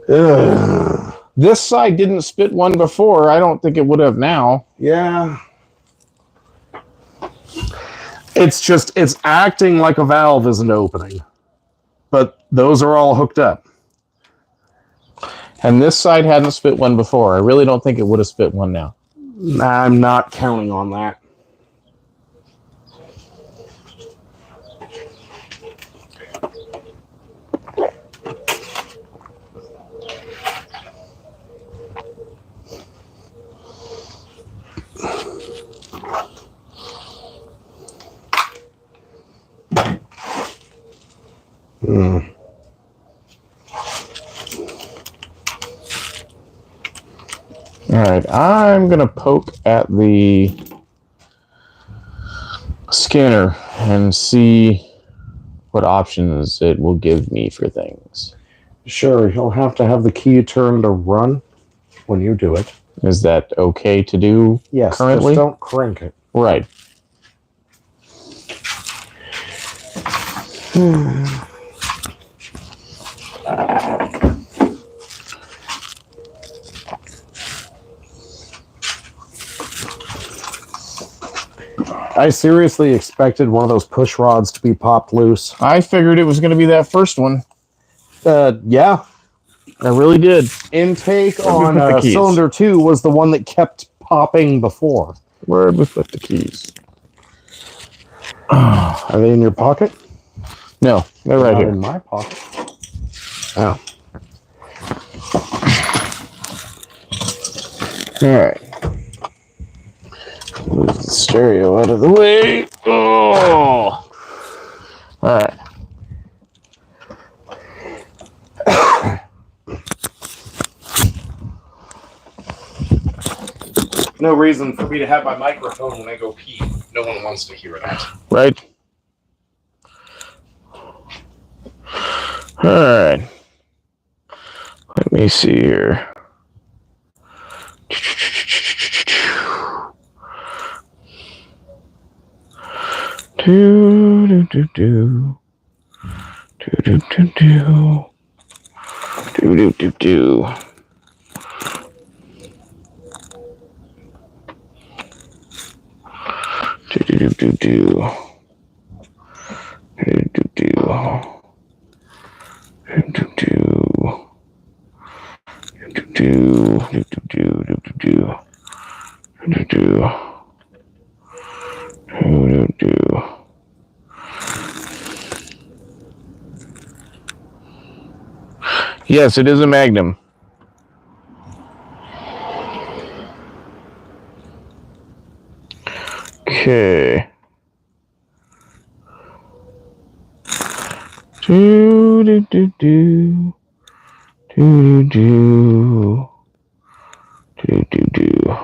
Ugh. This side didn't spit one before. I don't think it would have now. Yeah. It's just, it's acting like a valve isn't opening. But those are all hooked up. And this side hadn't spit one before. I really don't think it would have spit one now. I'm not counting on that. All right, I'm going to poke at the scanner and see what options it will give me for things. Sure, you'll have to have the key turned to run when you do it. Is that okay to do Yes, currently? just don't crank it. Right. I seriously expected one of those push rods to be popped loose. I figured it was going to be that first one. Yeah. I really did. Intake Where'd we on put the keys? cylinder 2 was the one that kept popping before. Where'd we put the keys? Are they in your pocket? No, they're right Not here. in my pocket. Oh. All right. Move the stereo out of the way. Oh. All right. No reason for me to have my microphone when I go pee. No one wants to hear that. Right. All right. Let me see here. Do do do do do do do do do do do. Do do do do do. Do do do. Do do do. Do do do do do do do do do. Yes, it is a Magnum. Okay. Do do do do do do do do do.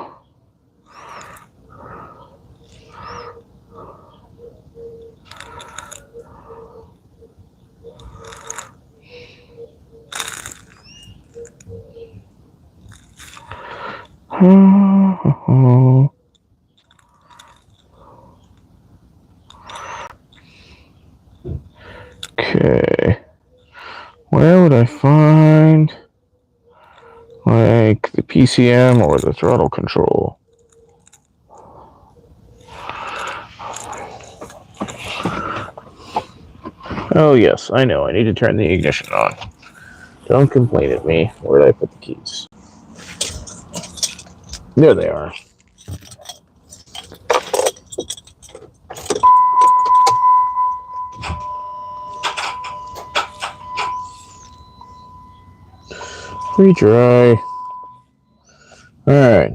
Okay. Where would I find like the PCM or the throttle control? Oh yes, I know. I need to turn the ignition on. Don't complain at me. Where did I put the keys? There they are. Retry. Alright.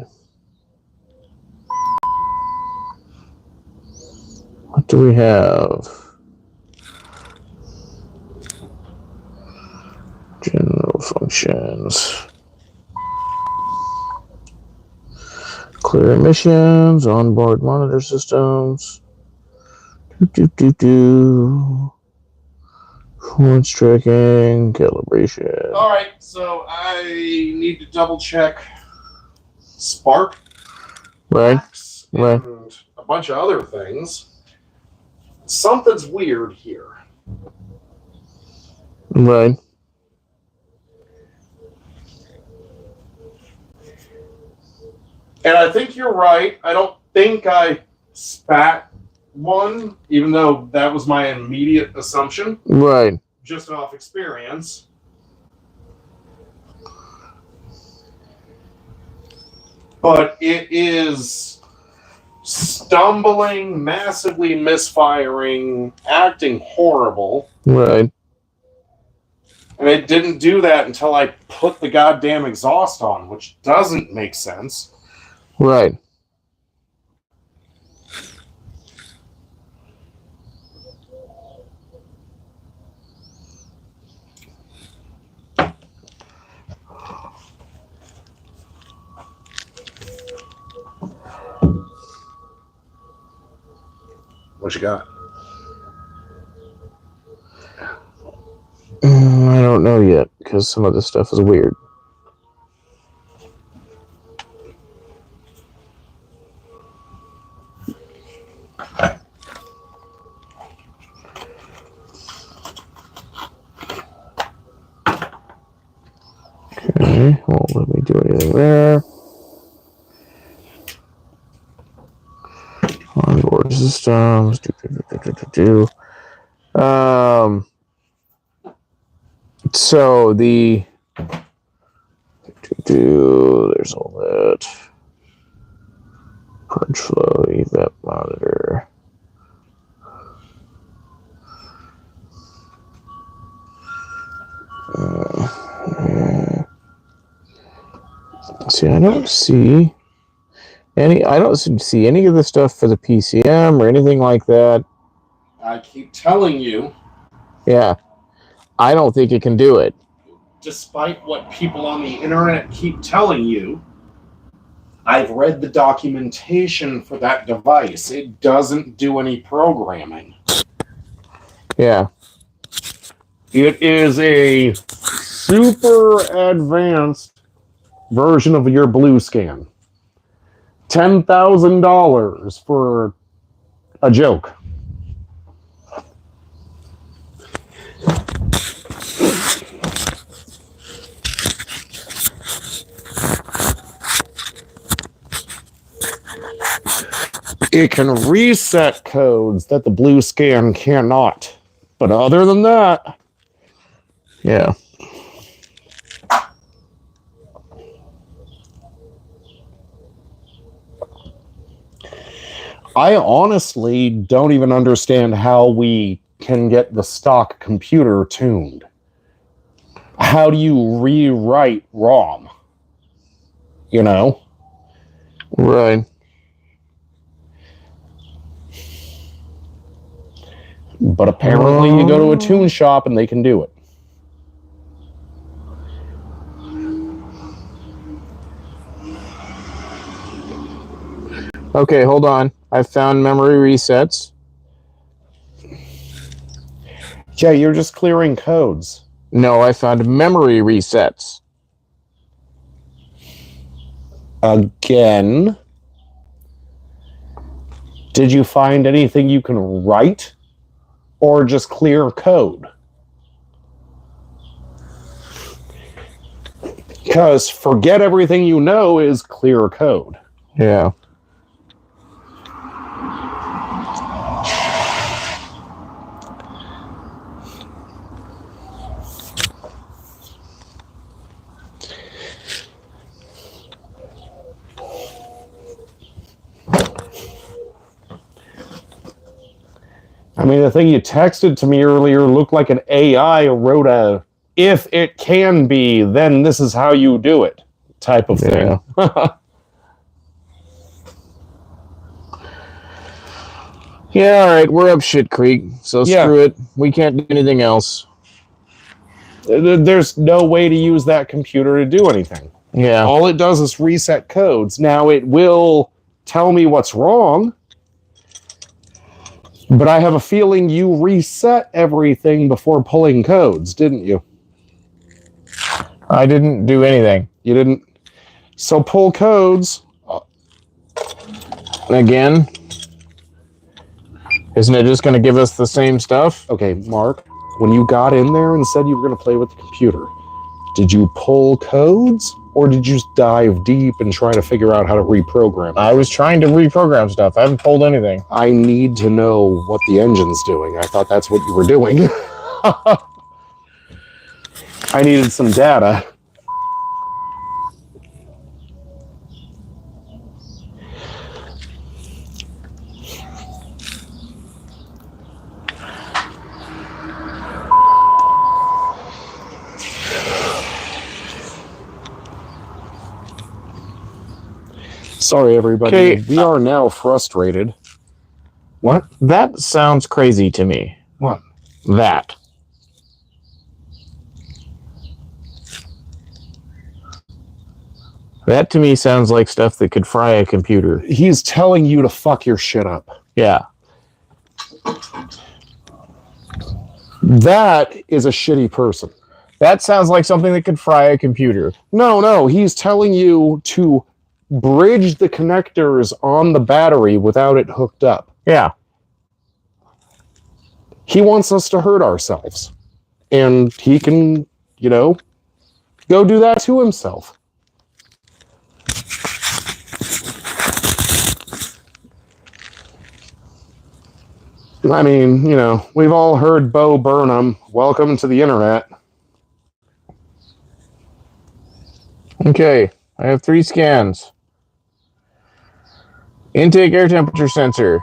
What do we have? General functions. Clear emissions, onboard monitor systems. Performance tracking, calibration. All right, so I need to double check spark Right, packs right. and a bunch of other things. Something's weird here. Right. And I think you're right. I don't think I spat one, even though that was my immediate assumption, Right. just off experience. But it is stumbling, massively misfiring, acting horrible. Right. And it didn't do that until I put the goddamn exhaust on, which doesn't make sense. Right. What you got? I don't know yet because some of this stuff is weird. Okay, won't let me do anything there. Onboard systems. So the there's all that. Punch flow, Evap monitor. See, I don't see any of the stuff for the PCM or anything like that. I keep telling you, Yeah. I don't think it can do it. despite what people on the internet keep telling you, I've read the documentation for that device. It doesn't do any programming. Yeah. It is a super advanced version of your blue scan. $10,000 for a joke. It can reset codes that the blue scan cannot. But other than that, Yeah. I honestly don't even understand how we can get the stock computer tuned. How do you rewrite ROM? You know? Right. But apparently you go to a tune shop and they can do it. Okay, hold on. I found memory resets. Yeah, you're just clearing codes. No, I found memory resets. Again. Did you find anything you can write? Or just clear code? Because forget everything you know is clear code. Yeah. I mean, the thing you texted to me earlier looked like an AI wrote a, if it can be, then this is how you do it type of thing. Yeah, all right, we're up shit creek, so screw it. We can't do anything else. There's no way to use that computer to do anything. Yeah. All it does is reset codes. Now, it will tell me what's wrong, but I have a feeling you reset everything before pulling codes, didn't you? I didn't do anything. You didn't. So pull codes. Again? Isn't it just going to give us the same stuff? Okay, Mark, when you got in there and said you were going to play with the computer, did you pull codes or did you dive deep and try to figure out how to reprogram it? I was trying to reprogram stuff. I haven't pulled anything. I need to know what the engine's doing. I thought that's what you were doing. I needed some data. Sorry, everybody. Okay. We are now frustrated. What? That sounds crazy to me. What? That. That to me sounds like stuff that could fry a computer. He's telling you to fuck your shit up. Yeah. That is a shitty person. That sounds like something that could fry a computer. No. He's telling you to bridge the connectors on the battery without it hooked up. Yeah. He wants us to hurt ourselves. And he can, go do that to himself. I mean, we've all heard Bo Burnham. Welcome to the internet. Okay. I have 3 scans. Intake air temperature sensor.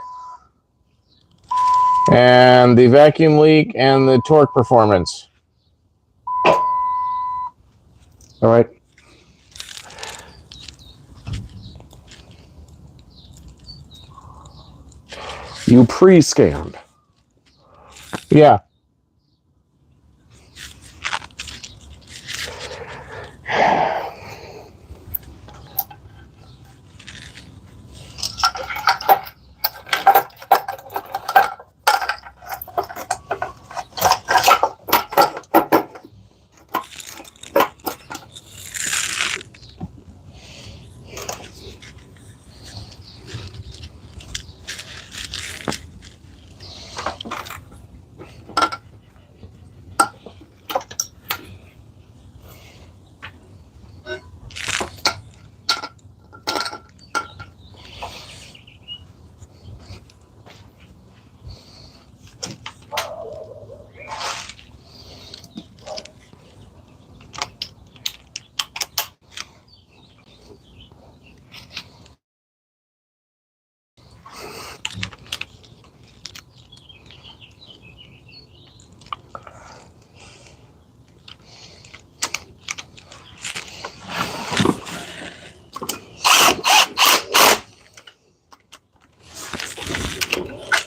And the vacuum leak and the torque performance. All right. You pre-scanned. Yeah.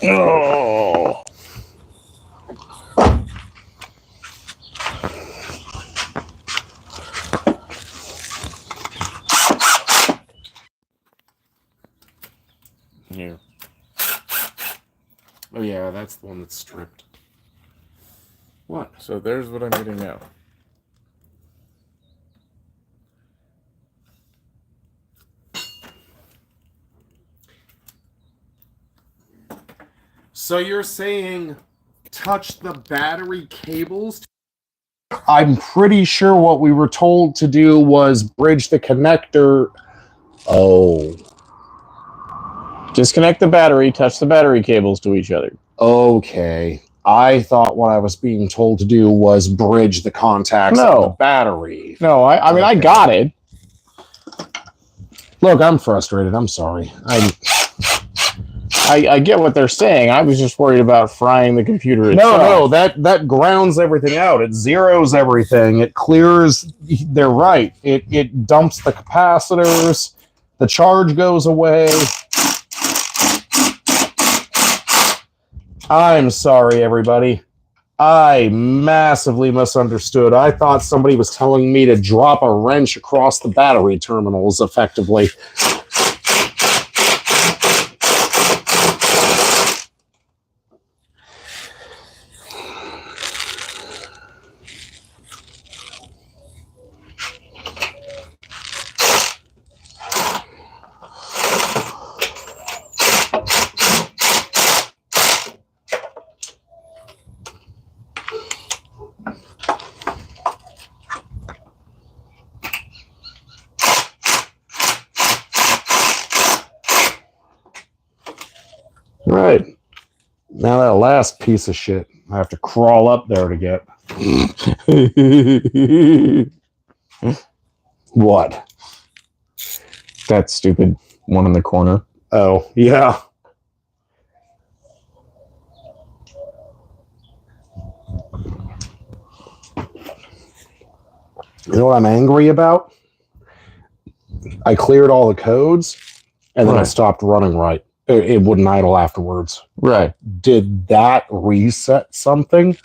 Oh. that's the one that's stripped. What? So there's what I'm getting now. So you're saying touch the battery cables? I'm pretty sure what we were told to do was bridge the connector. Oh. Disconnect the battery, touch the battery cables to each other. Okay. I thought what I was being told to do was bridge the contacts of the battery. No, I mean, I got it. Look, I'm frustrated. I'm sorry. I get what they're saying. I was just worried about frying the computer itself. No, that grounds everything out. It zeroes everything. It clears. They're right. It dumps the capacitors. The charge goes away. I'm sorry, everybody. I massively misunderstood. I thought somebody was telling me to drop a wrench across the battery terminals effectively. Right. Now that last piece of shit, I have to crawl up there to get. What? That stupid one in the corner. Oh, yeah. You know what I'm angry about? I cleared all the codes, and then I stopped running right. It wouldn't idle afterwards. Right. Did that reset something?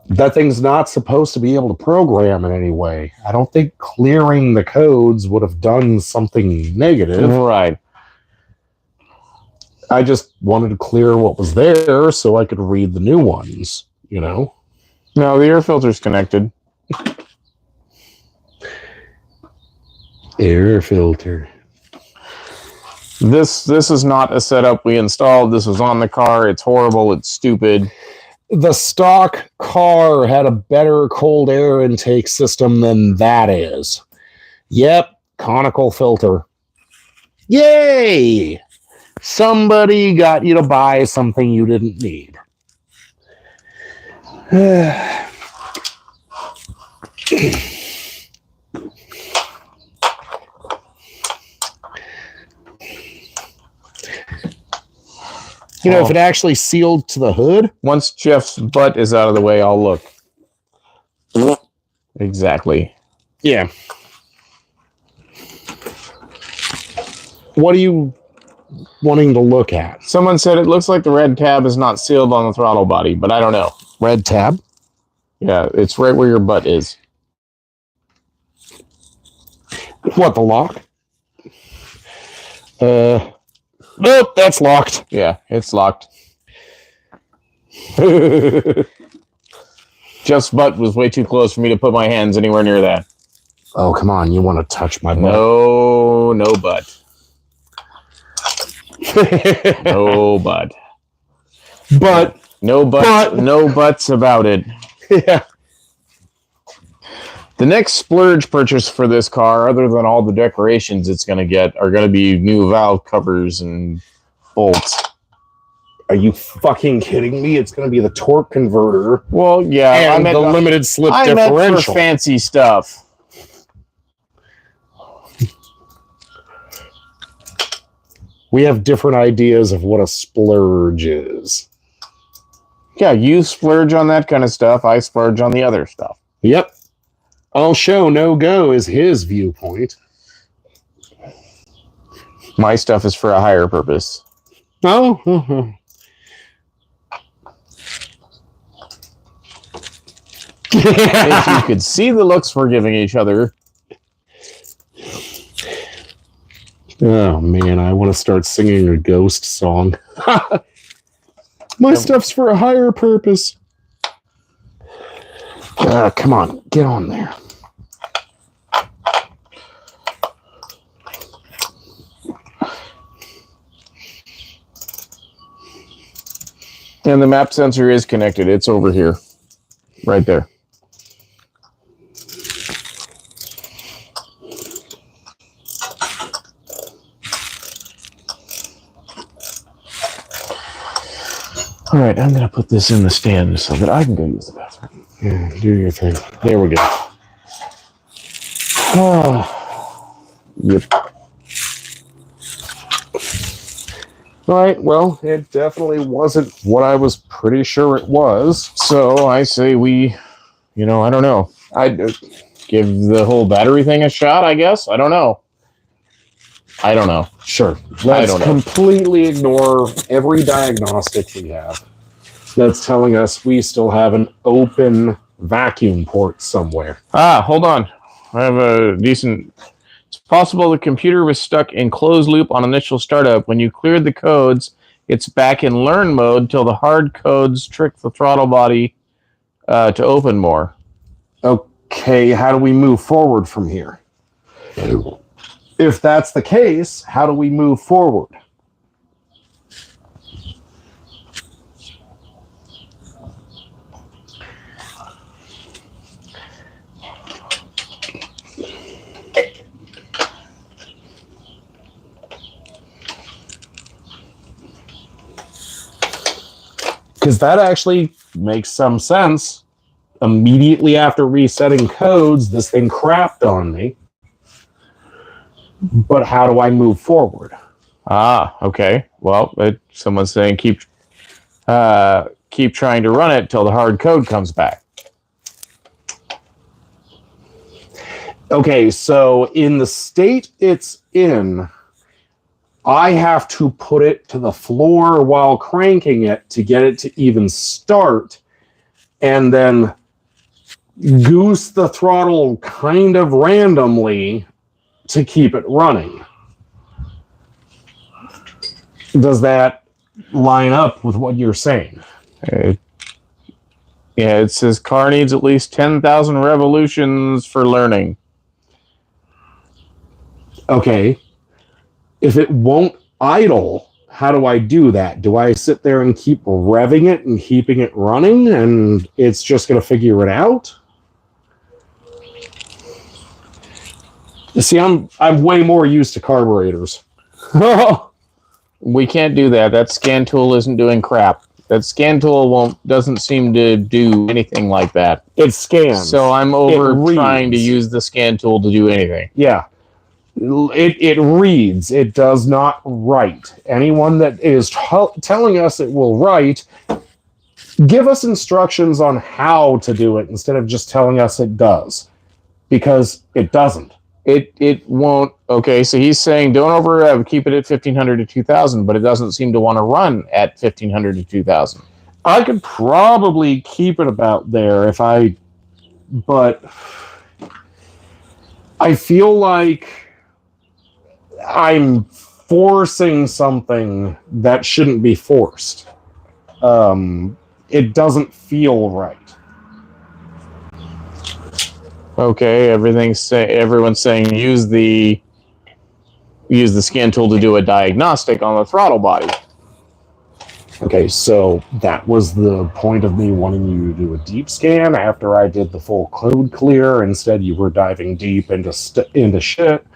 That thing's not supposed to be able to program in any way. I don't think clearing the codes would have done something negative. Right. I just wanted to clear what was there so I could read the new ones, you know? No, the air filter's connected. Air filter. This is not a setup we installed. This was on the car. It's horrible. It's stupid. The stock car had a better cold air intake system than that is. Yep, conical filter. Yay! Somebody got you to buy something you didn't need. You know, if it actually sealed to the hood. Once Jeff's butt is out of the way, I'll look. Exactly. Yeah. What are you wanting to look at? Someone said it looks like the red tab is not sealed on the throttle body, but I don't know. Red tab? Yeah, it's right where your butt is. What, the lock? Nope, that's locked. Yeah, it's locked. Jeff's butt was way too close for me to put my hands anywhere near that. Oh, come on. You want to touch my butt? No butt. No butt. But. No butt. No butts about it. Yeah. The next splurge purchase for this car, other than all the decorations it's going to get, are going to be new valve covers and bolts. Are you fucking kidding me? It's going to be the torque converter. Well, yeah. And the limited slip I differential. meant for fancy stuff. We have different ideas of what a splurge is. Yeah, you splurge on that kind of stuff. I splurge on the other stuff. Yep. All show, no go is his viewpoint. My stuff is for a higher purpose. Oh. If you could see the looks we're giving each other. Oh, man, I want to start singing a ghost song. My stuff's for a higher purpose. Come on, get on there. And the map sensor is connected. It's over here. Right there. All right, I'm going to put this in the stand so that I can go use the bathroom. Yeah, do your thing. There we go. Oh. Yep. All right, well, it definitely wasn't what I was pretty sure it was. So I say we, I don't know. I'd give the whole battery thing a shot, I guess. I don't know. Sure. Let's completely ignore every diagnostic we have that's telling us we still have an open vacuum port somewhere. Hold on. I have a decent... It's possible the computer was stuck in closed loop on initial startup. When you cleared the codes, it's back in learn mode till the hard codes trick the throttle body to open more. Okay, how do we move forward from here? If that's the case, how do we move forward? Because that actually makes some sense. Immediately after resetting codes, this thing crapped on me. But how do I move forward? Okay. Well, someone's saying keep trying to run it till the hard code comes back. Okay, so in the state it's in, I have to put it to the floor while cranking it to get it to even start, and then goose the throttle kind of randomly to keep it running. Does that line up with what you're saying? Yeah, it says car needs at least 10,000 revolutions for learning. Okay. If it won't idle, how do I do that? Do I sit there and keep revving it and keeping it running and it's just going to figure it out? See, I'm way more used to carburetors. We can't do that. That scan tool isn't doing crap. That scan tool doesn't seem to do anything like that. It scans. So I'm over trying to use the scan tool to do anything. Yeah. It reads. It does not write. Anyone that is telling us it will write, give us instructions on how to do it instead of just telling us it does. Because it doesn't. It won't. Okay, so he's saying don't over keep it at 1500 to 2000, but it doesn't seem to want to run at 1500 to 2000. I could probably keep it about there but I feel like I'm forcing something that shouldn't be forced. It doesn't feel right. Okay, everyone's saying use the scan tool to do a diagnostic on the throttle body. Okay, so that was the point of me wanting you to do a deep scan after I did the full code clear. Instead, you were diving deep into shit.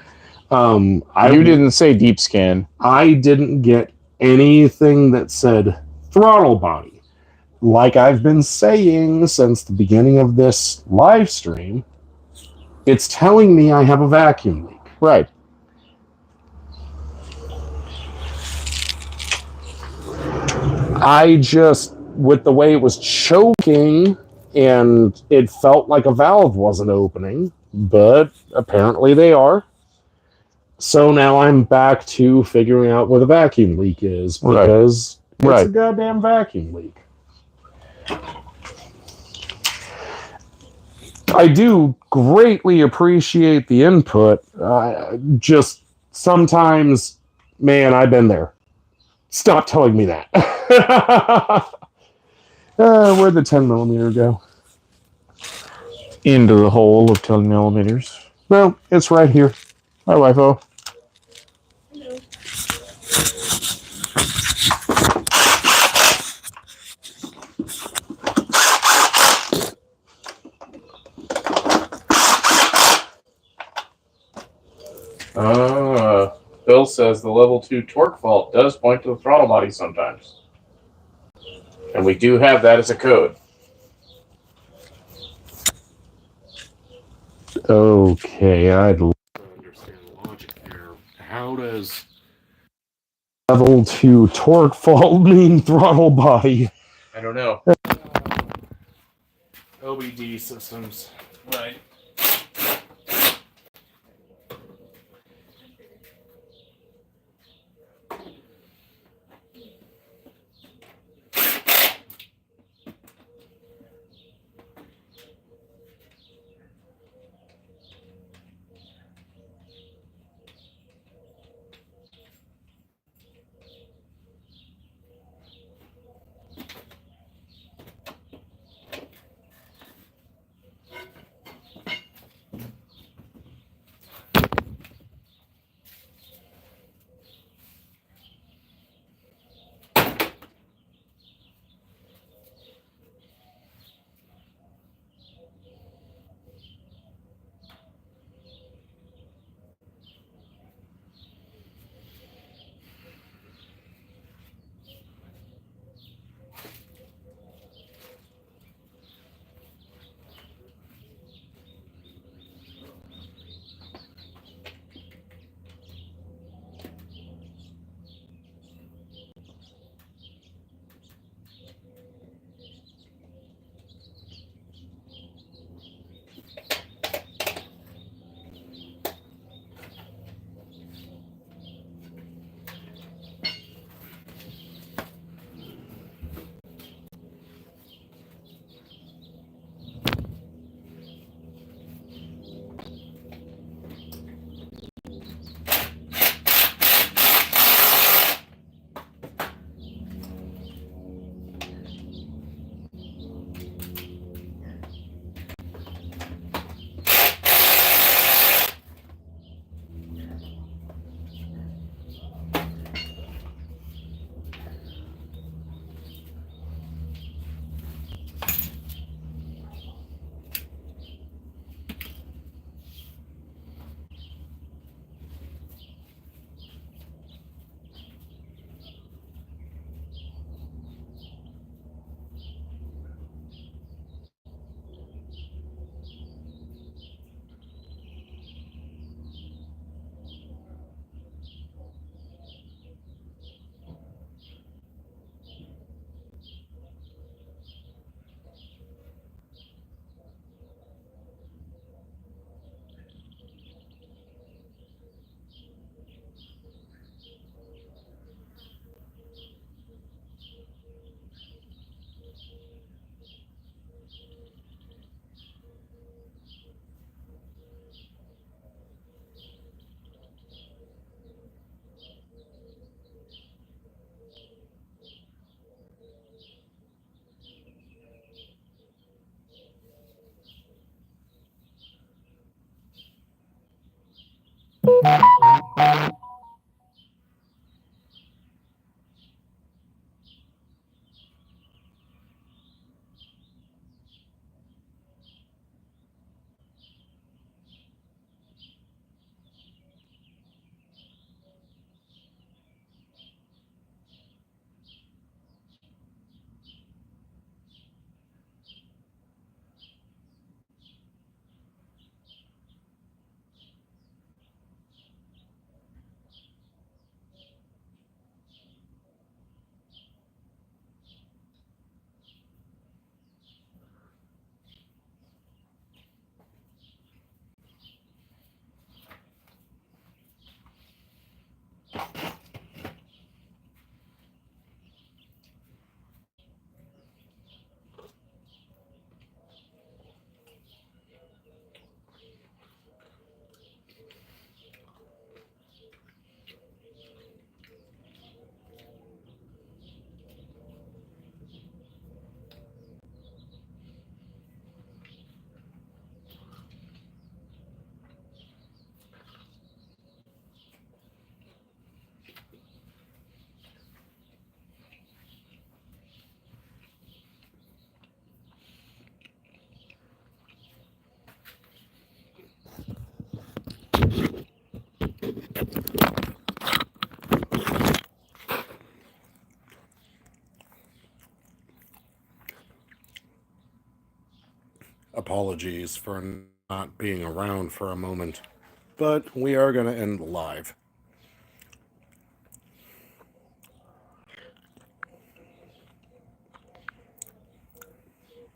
You didn't say deep scan. I didn't get anything that said throttle body. Like I've been saying since the beginning of this live stream, it's telling me I have a vacuum leak. Right. I just, with the way it was choking, and it felt like a valve wasn't opening, but apparently they are. So now I'm back to figuring out what a vacuum leak is, because it's a goddamn vacuum leak. I do greatly appreciate the input. Just sometimes, man, I've been there. Stop telling me that. Where'd the 10 millimeter go? Into the hole of 10 millimeters. No, it's right here. Hi, wifo. Bill says the level 2 torque fault does point to the throttle body sometimes. And we do have that as a code. Okay, I'd Understand the logic there. How does level 2 torque fault mean throttle body? I don't know. OBD systems? Right. Apologies for not being around for a moment, but we are going to end live.